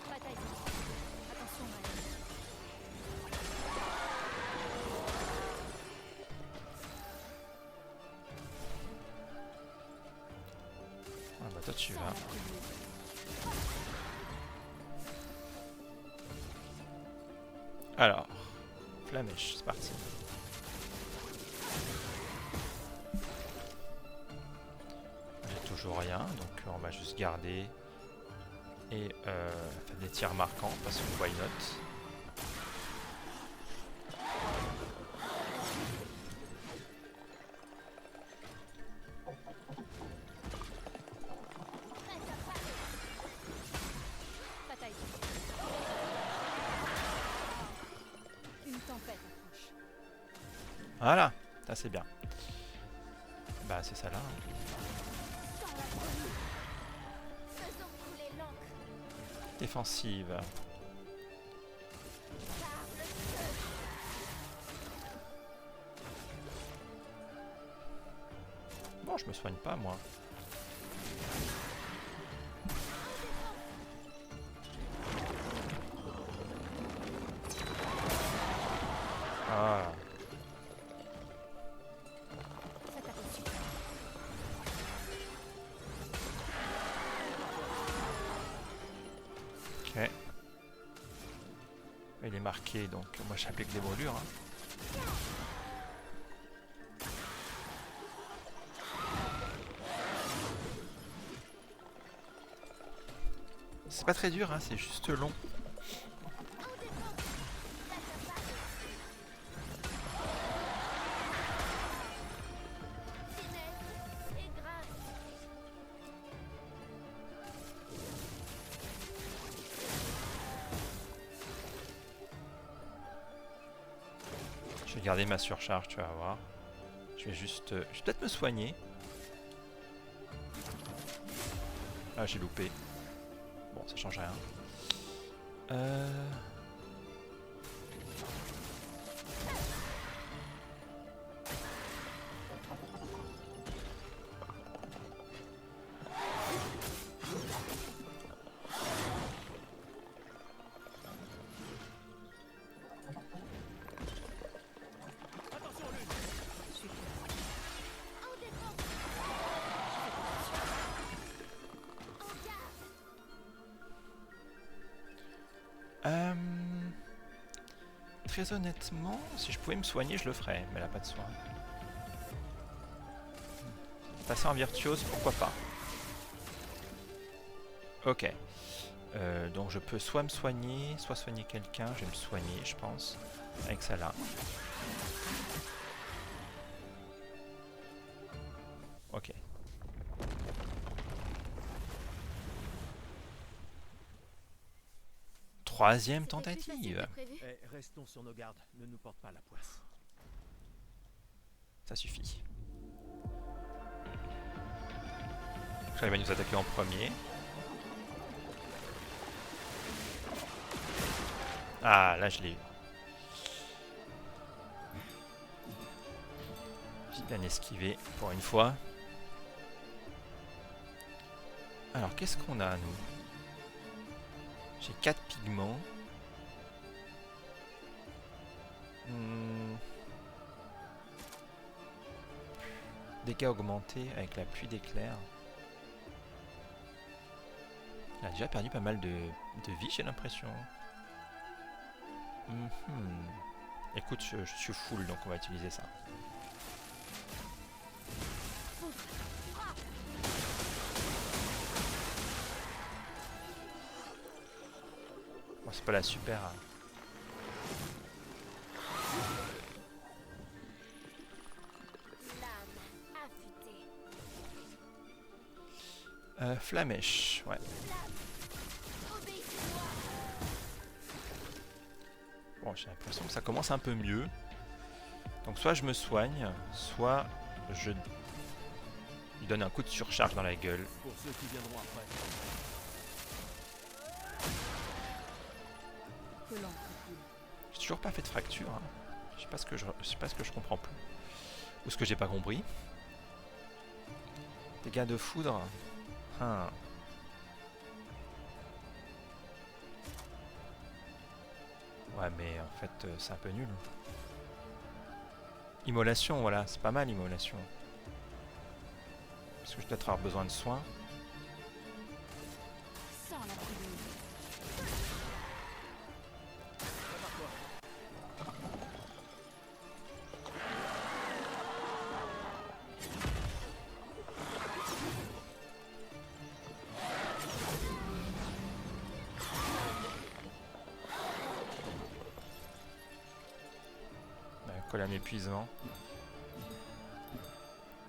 Bataille. Attention, Maël. Ah bah toi tu vas. Alors, Flamèche, c'est parti. J'ai toujours rien, donc on va juste garder et faire des tirs marquants parce que why not. Bataille. Une tempête approche. Voilà, ça c'est bien. Bah c'est ça là. Hein. Sans la brume. Faisons couler l'encre. Défensive. Par le feu. Bon, je me soigne pas moi. Ah. Ça tape dessus. Ok. Il est marqué, donc moi j'applique des brûlures. Hein. C'est pas très dur, hein, c'est juste long. Finesse et grâce. Je vais garder ma surcharge, tu vas voir. Je vais juste... je vais peut-être me soigner. Ah, j'ai loupé. Bon, ça change rien. Attention, Lune. Je suis clair. En défense. En garde. Très honnêtement, si je pouvais me soigner, je le ferais, mais elle a pas de soin. Passer en virtuose, pourquoi pas. Ok. Donc je peux soit me soigner, soit soigner quelqu'un. Je vais me soigner, je pense, avec ça là. Ok. Troisième C'était plus facile tentative. que prévu. Eh, restons sur nos gardes. Ne nous porte pas la poisse. Ça suffit. Il va nous attaquer en premier. Ah, là je l'ai eu. J'ai bien esquivé pour une fois. Alors, qu'est-ce qu'on a, nous? J'ai 4 pigments. Dégâts augmentés avec la pluie d'éclairs. Il a déjà perdu pas mal de vie, j'ai l'impression. Écoute, je suis full, donc on va utiliser ça. Bon, c'est pas la super. Lame affûtée. Flamèche, ouais. Obéissez-moi. Bon, j'ai l'impression que ça commence un peu mieux. Donc soit je me soigne, soit je lui donne un coup de surcharge dans la gueule. Pour ceux qui viendront après. Que l'encre coule. J'ai toujours pas fait de fracture. Hein. Je sais pas ce que je comprends plus. Ou ce que j'ai pas compris. Dégâts de foudre. Hein. Ouais, mais en fait, c'est un peu nul. Immolation, voilà, c'est pas mal, immolation. Parce que je dois peut-être avoir besoin de soins. Sans la brume. Prépare-toi. problème d'épuisement.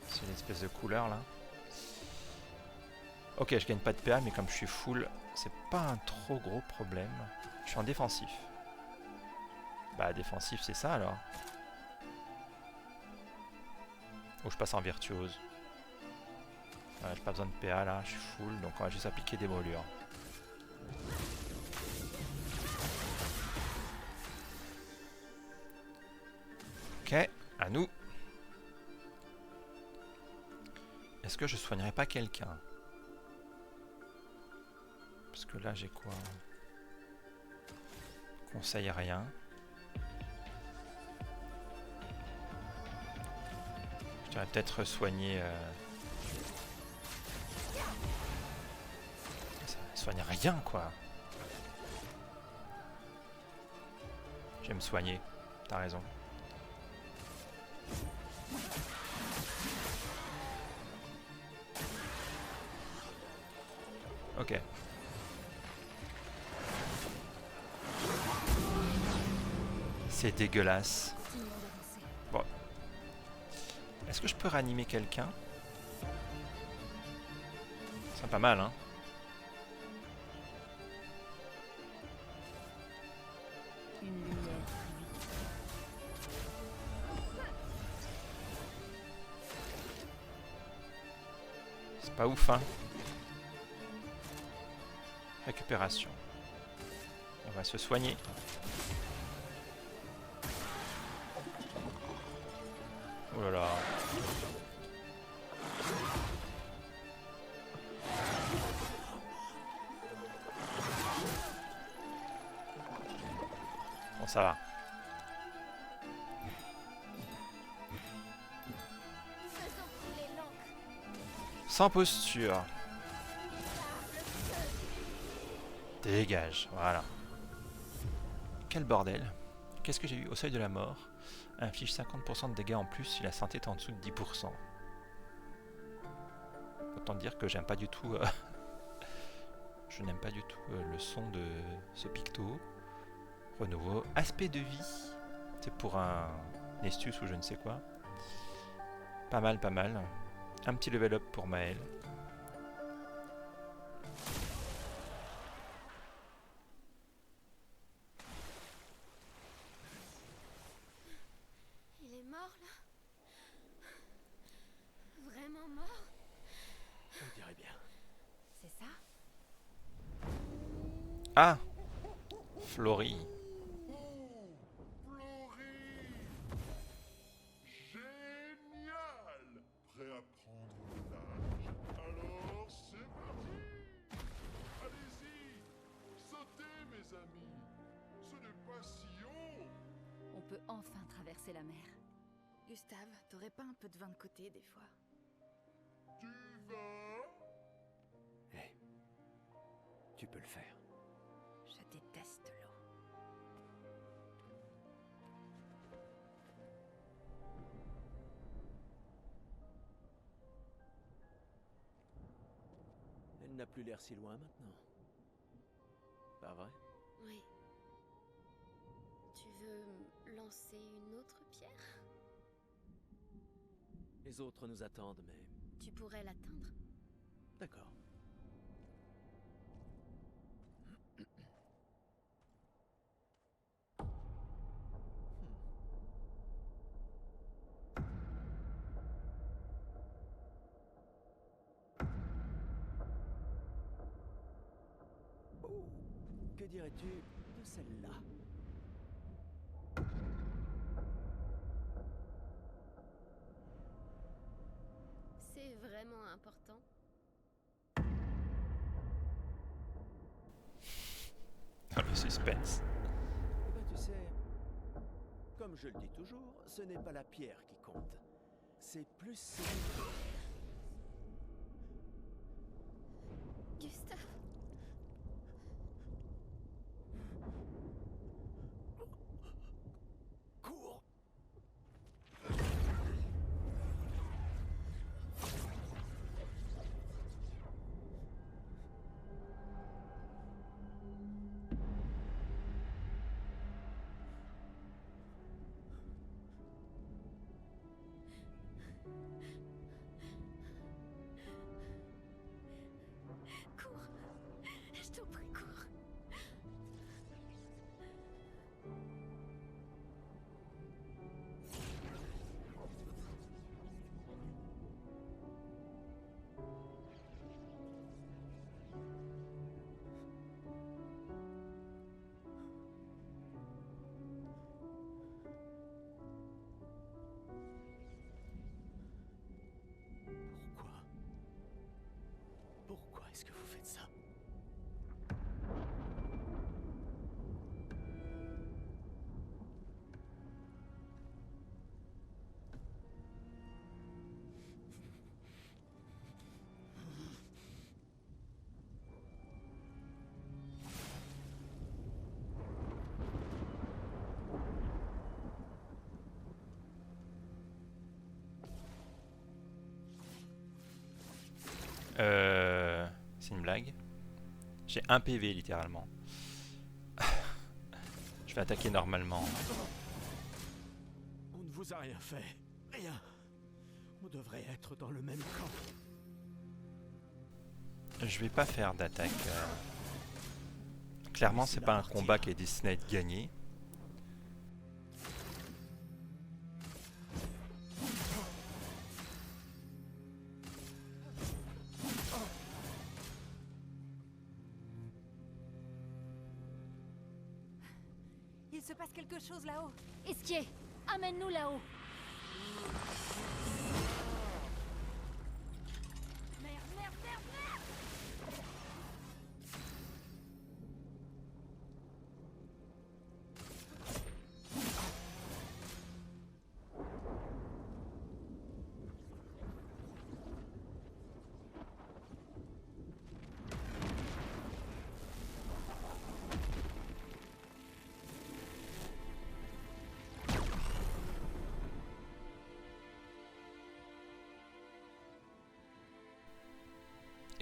C'est l'espèce de couleur là. Ok, je gagne pas de PA, mais comme je suis full, c'est pas un trop gros problème. Je suis en défensif. Bah, défensif, c'est ça alors. Ou je passe en virtuose. Voilà, j'ai pas besoin de PA là, je suis full, donc on va juste appliquer des brûlures. Ok, à nous. Est-ce que je soignerai pas quelqu'un? Parce que là j'ai quoi? Conseil rien. Je devrais peut-être soigner... Ça soigne rien quoi. Je vais me soigner, t'as raison. Ok. C'est dégueulasse. Bon. Est-ce que je peux réanimer quelqu'un? C'est pas mal, hein? Une lumière. C'est pas ouf, hein? Récupération. On va se soigner. Oh là là. Bon, ça va. Sans posture. Dégage, voilà. Quel bordel. Qu'est-ce que j'ai eu au seuil de la mort? Inflige 50% de dégâts en plus si la santé est en dessous de 10%. Autant dire que j'aime pas du tout... je n'aime pas du tout le son de ce picto. Renouveau. Aspect de vie. C'est pour un Nestus ou je ne sais quoi. Pas mal, pas mal. Un petit level up pour Maël. Il est mort là? Vraiment mort? On dirait bien. C'est ça? Ah, Flory. Génial! Prêt à prendre le large? Alors c'est parti! Allez-y! Sautez mes amis! Ce n'est pas si haut! On peut enfin traverser la mer. Gustave, t'aurais pas un peu de vin de côté des fois? Tu vas? Hé, tu peux le faire. Je déteste l'eau. Elle n'a plus l'air si loin maintenant. Pas vrai? Oui. Tu veux lancer une autre pierre? Les autres nous attendent, mais... Tu pourrais l'atteindre? D'accord. Oh, que dirais-tu de celle-là? C'est vraiment important. Oh, le suspense. Eh ben, tu sais, comme je le dis toujours, ce n'est pas la pierre qui compte. C'est plus... Gustave, Cours! C'est une blague. J'ai un PV littéralement. Je vais attaquer normalement. On ne vous a rien fait. Rien. On devrait être dans le même camp. Je vais pas faire d'attaque. Clairement, c'est pas un combat qui est destiné à être gagné. Il se passe quelque chose là-haut. Esquier, amène-nous là-haut. Merde, merde, merde, merde.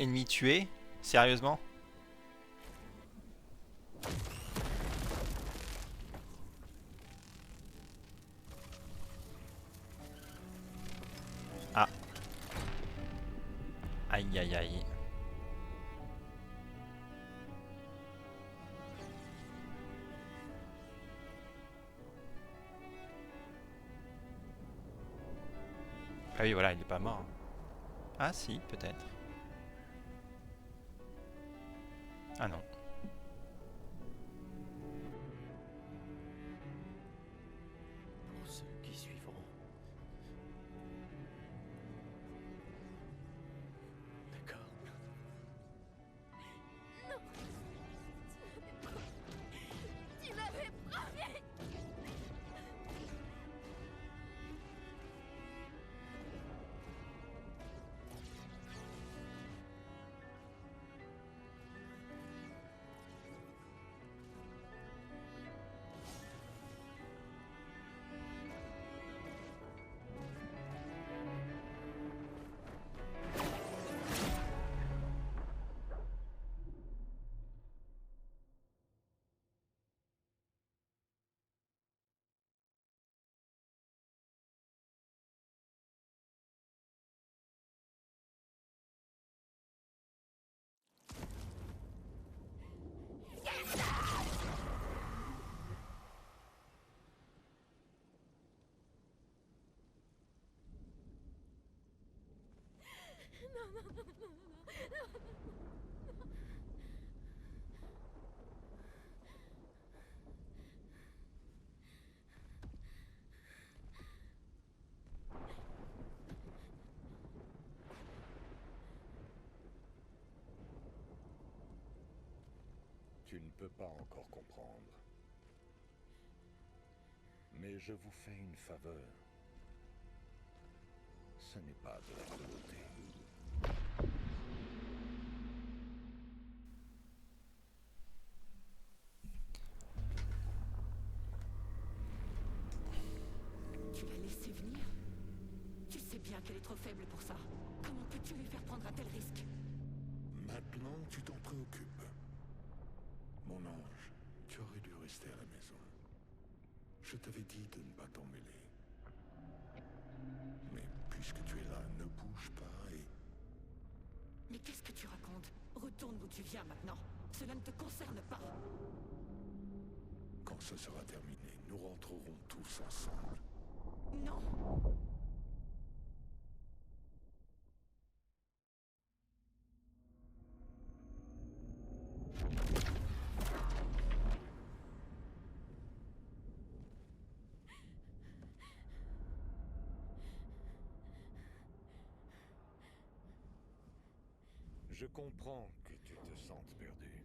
Ennemi tué? Sérieusement? Ah. Aïe aïe aïe. Ah oui voilà, il est pas mort. Ah si, peut-être. Ah non. Pour ceux qui suivront. D'accord. Tu m'avais promis. Tu ne peux pas encore comprendre. Mais je vous fais une faveur. Ce n'est pas de la cruauté. Tu l'as laissée venir? Tu sais bien qu'elle est trop faible pour ça. Comment peux-tu lui faire prendre un tel risque? Maintenant, tu t'en préoccupes. Mon ange, tu aurais dû rester à la maison. Je t'avais dit de ne pas t'en mêler. Mais puisque tu es là, ne bouge pas et... Mais qu'est-ce que tu racontes? Retourne d'où tu viens maintenant. Cela ne te concerne pas. Quand ce sera terminé, nous rentrerons tous ensemble. Non. Je comprends que tu te sentes perdu.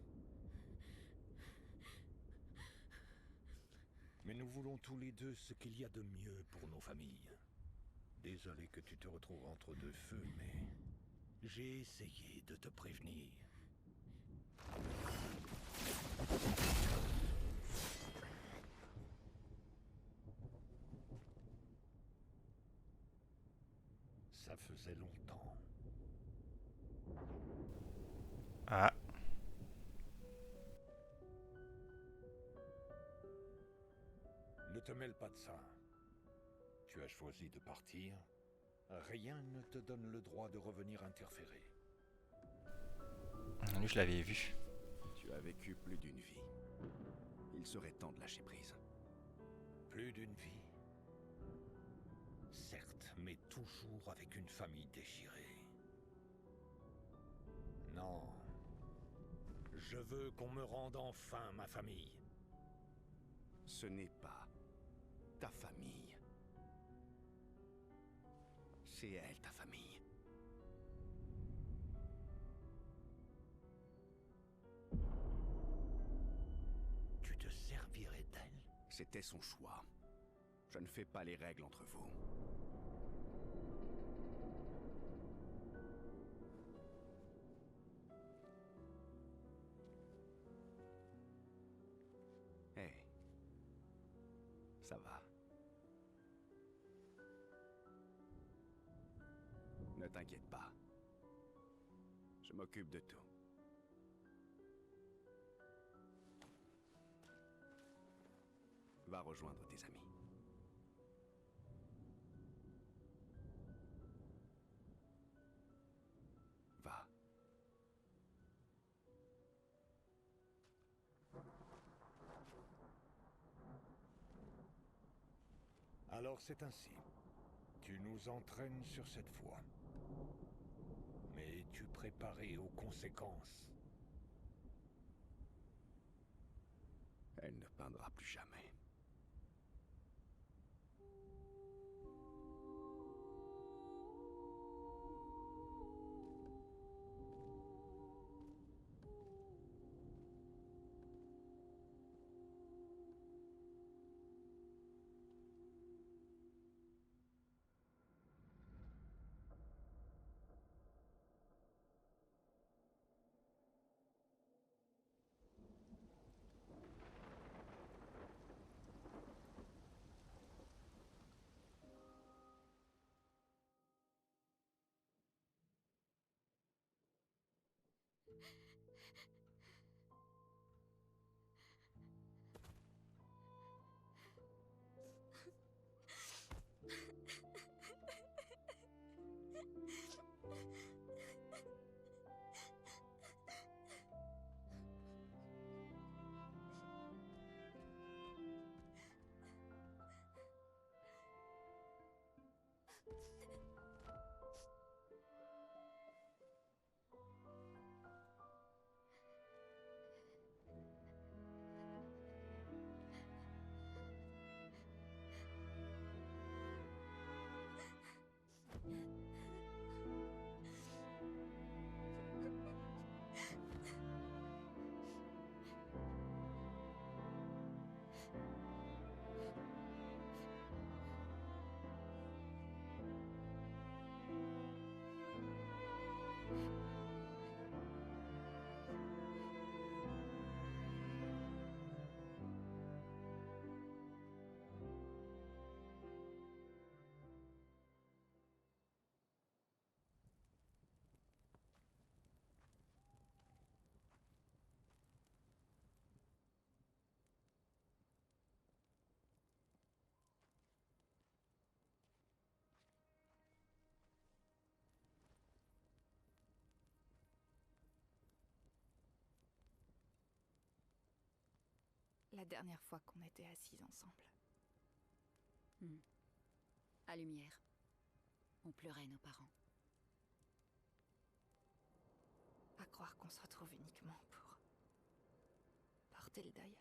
Mais nous voulons tous les deux ce qu'il y a de mieux pour nos familles. Désolé que tu te retrouves entre deux feux, mais j'ai essayé de te prévenir. Ça faisait longtemps. Ah, Ne te mêle pas de ça. Tu as choisi de partir. Rien ne te donne le droit de revenir interférer. lui je l'avais vu. Tu as vécu plus d'une vie. Il serait temps de lâcher prise. Plus d'une vie. Certes, mais toujours avec une famille déchirée. Non. Je veux qu'on me rende enfin ma famille. Ce n'est pas ta famille. C'est elle, ta famille. Tu te servirais d'elle? C'était son choix. Je ne fais pas les règles entre vous. Hé. Ça va. Ne t'inquiète pas. Je m'occupe de tout. Va rejoindre tes amis. Va. Alors c'est ainsi. Tu nous entraînes sur cette voie. Mais es-tu préparé aux conséquences? Elle ne peindra plus jamais. La dernière fois qu'on était assis ensemble. À lumière. On pleurait nos parents. À croire qu'on se retrouve uniquement pour porter le deuil.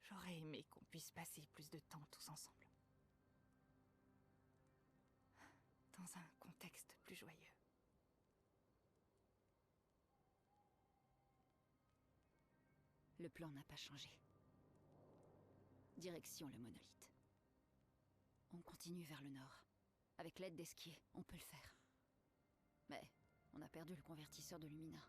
J'aurais aimé qu'on puisse passer plus de temps tous ensemble. Dans un contexte plus joyeux. Le plan n'a pas changé. Direction le monolithe. On continue vers le nord. Avec l'aide d'Esquier, on peut le faire. Mais on a perdu le convertisseur de Lumina.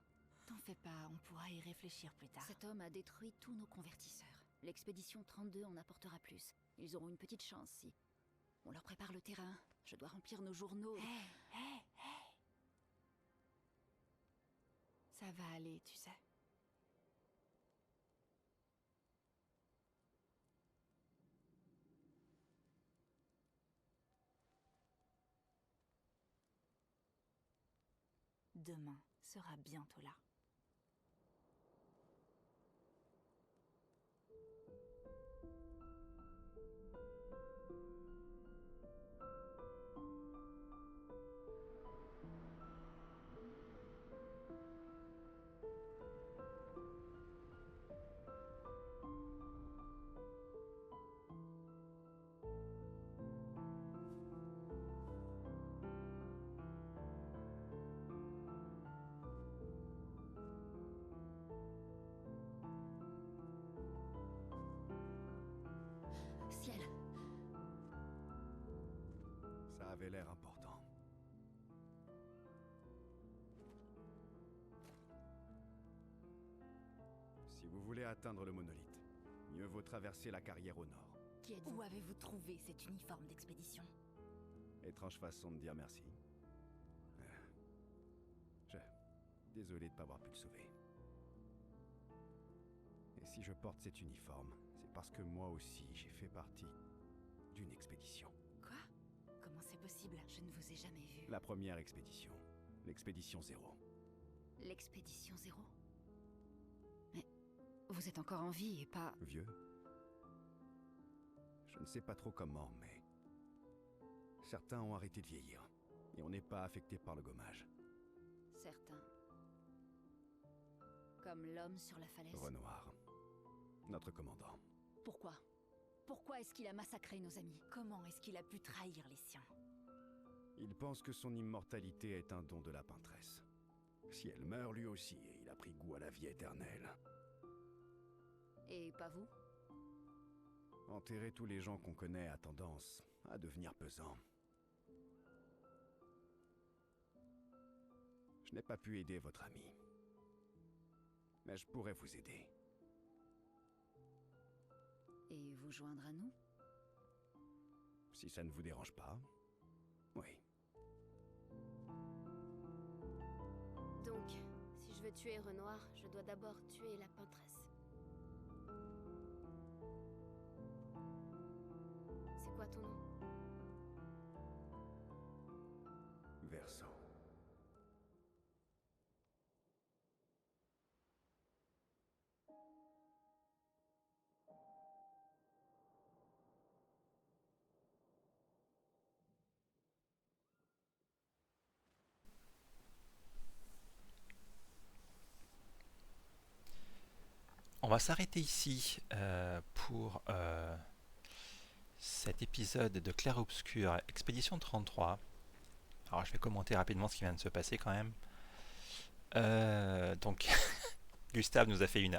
T'en fais pas, on pourra y réfléchir plus tard. Cet homme a détruit tous nos convertisseurs. L'expédition 32 en apportera plus. Ils auront une petite chance si on leur prépare le terrain, Je dois remplir nos journaux. Ça va aller, tu sais. Demain sera bientôt là. Ciel, Ça avait l'air important. Si vous voulez atteindre le monolithe, mieux vaut traverser la carrière au nord. qui êtes-vous? Où avez-vous trouvé cet uniforme d'expédition? Étrange façon de dire merci. Je... Désolé de ne pas avoir pu le sauver. Et si je porte cet uniforme, c'est parce que moi aussi j'ai fait partie d'une expédition. Quoi? Comment c'est possible? Je ne vous ai jamais vu. La première expédition. L'expédition 0. L'expédition 0? Mais vous êtes encore en vie et pas... Vieux? Je ne sais pas trop comment, mais... Certains ont arrêté de vieillir. Et on n'est pas affecté par le gommage. Certains. Comme l'homme sur la falaise. Renoir. Notre commandant. Pourquoi? Pourquoi est-ce qu'il a massacré nos amis? Comment est-ce qu'il a pu trahir les siens? Il pense que son immortalité est un don de la peintresse. Si elle meurt lui aussi, il a pris goût à la vie éternelle. Et pas vous? Enterrer tous les gens qu'on connaît a tendance à devenir pesant. Je n'ai pas pu aider votre ami. Mais je pourrais vous aider. Et vous joindre à nous? Si ça ne vous dérange pas. Oui. Donc, si je veux tuer Renoir, je dois d'abord tuer la peintresse. C'est quoi ton nom? Verso. On va s'arrêter ici pour cet épisode de Clair Obscur, Expédition 33. Alors je vais commenter rapidement ce qui vient de se passer quand même. Donc Gustave nous a fait une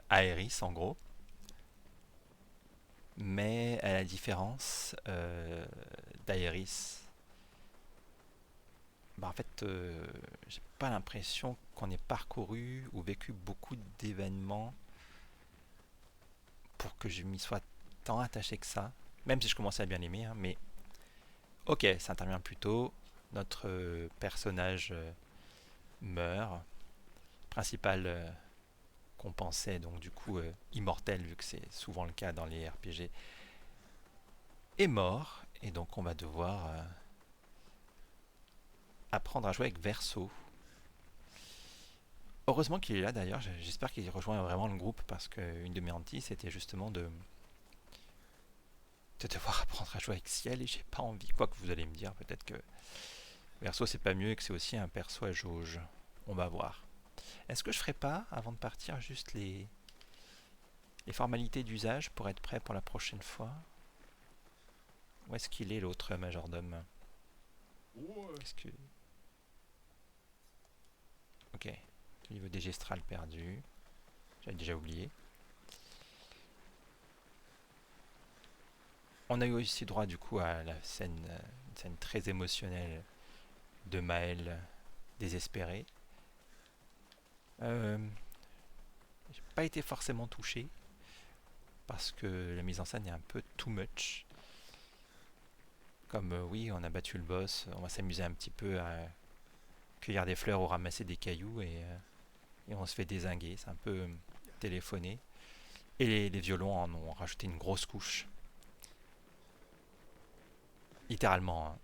Aéris en gros. Mais à la différence d'Aéris, en fait, j'ai pas l'impression qu'on ait parcouru ou vécu beaucoup d'événements pour que je m'y sois tant attaché que ça. Même si je commençais à bien l'aimer, hein, mais ok, ça intervient plus tôt. Notre personnage meurt. Principal qu'on pensait, donc du coup immortel, vu que c'est souvent le cas dans les RPG, est mort. Et donc on va devoir apprendre à jouer avec Verso. Heureusement qu'il est là d'ailleurs, j'espère qu'il rejoint vraiment le groupe, parce qu'une de mes hantises c'était justement de devoir apprendre à jouer avec Ciel, et j'ai pas envie. Quoi que vous allez me dire, peut-être que Verso c'est pas mieux et que c'est aussi un perso à jauge. On va voir. Est-ce que je ferai pas, avant de partir, juste les formalités d'usage pour être prêt pour la prochaine fois? Où est-ce qu'il est l'autre majordome? Qu'est-ce que... Ok. Niveau dégestral perdu. J'avais déjà oublié. On a eu aussi droit du coup à la scène, une scène très émotionnelle de Maël désespéré. J'ai pas été forcément touché parce que la mise en scène est un peu too much. Comme oui, on a battu le boss, on va s'amuser un petit peu à cueillir des fleurs ou ramasser des cailloux et on se fait dézinguer. C'est un peu téléphoné. Et les violons en ont rajouté une grosse couche. Littéralement, hein.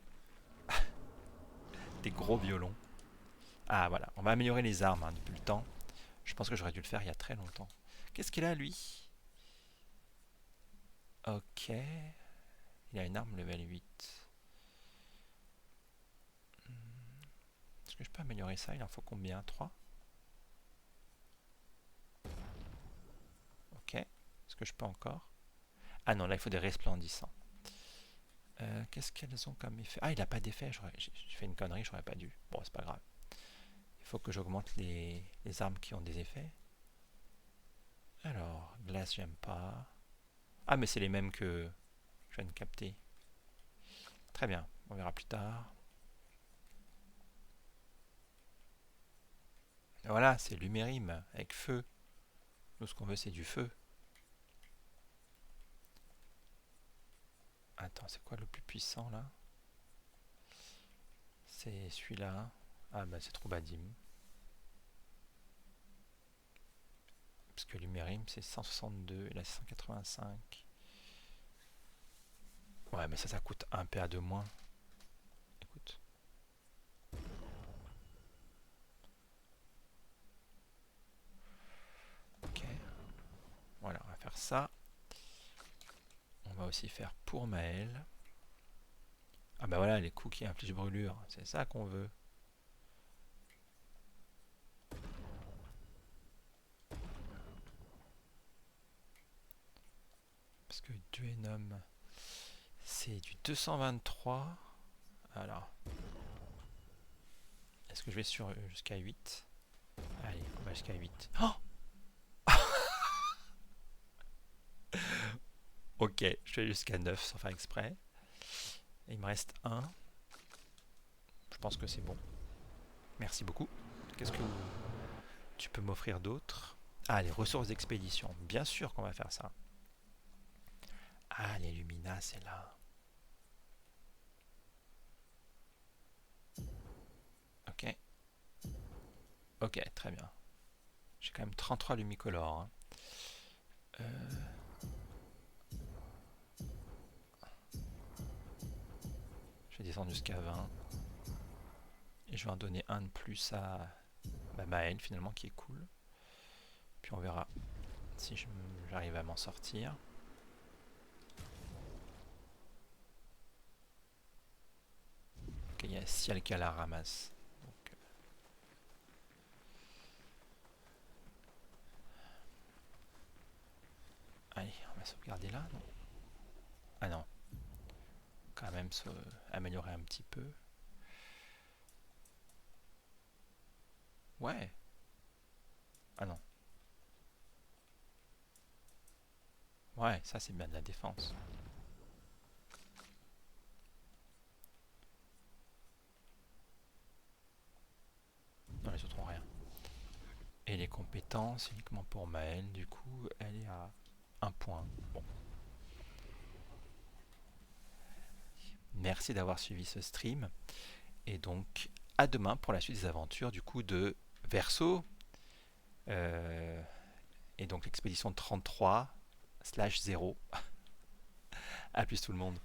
Des gros violons. Ah voilà, on va améliorer les armes hein, depuis le temps. Je pense que j'aurais dû le faire il y a très longtemps. Qu'est-ce qu'il a lui? Ok. Il a une arme level 8. Est-ce que je peux améliorer ça? Il en faut combien? 3? Ok. Est-ce que je peux encore? Ah non, là il faut des resplendissants. Qu'est-ce qu'elles ont comme effet? Ah, il n'a pas d'effet. J'ai fait une connerie, j'aurais pas dû. Bon, c'est pas grave. Il faut que j'augmente les armes qui ont des effets. Alors, glace, j'aime pas. Ah, mais c'est les mêmes que je viens de capter. Très bien, on verra plus tard. Et voilà, c'est Lumérim avec feu. Nous, ce qu'on veut, c'est du feu. Attends, c'est quoi le plus puissant là? C'est celui-là. Ah bah c'est Troubadim. Parce que Lumérim c'est 162 et là c'est 185. Ouais mais ça coûte 1 PA de moins. Écoute. Ok. Voilà, on va faire ça. On va aussi faire pour Maël. Ah bah voilà, les coups qui infligent brûlure. C'est ça qu'on veut. Parce que Duenum, c'est du 223. Alors. Est-ce que je vais jusqu'à 8? Allez, on va jusqu'à 8. Oh ok, je vais jusqu'à 9 sans faire exprès. Et il me reste 1. Je pense que c'est bon. Merci beaucoup. Qu'est-ce que tu peux m'offrir d'autre? Ah, les ressources d'expédition. Bien sûr qu'on va faire ça. Ah, les Lumina, c'est là. Ok. Ok, très bien. J'ai quand même 33 lumicolores. Hein. Je vais descendre jusqu'à 20. Et je vais en donner un de plus à Maël, finalement, qui est cool. Puis on verra si j'arrive à m'en sortir. Ok, il y a Ciel qui la ramasse. Donc, allez, on va sauvegarder là, non? Ah non. Quand même améliorer un petit peu. Ouais. Ah non. Ouais, ça c'est bien de la défense. Non, les autres ont rien. Et les compétences, uniquement pour Maël, du coup, elle est à 1 point. Bon. Merci d'avoir suivi ce stream. Et donc, à demain pour la suite des aventures, du coup, de Verseau. Et donc, l'expédition 33/0. A plus tout le monde.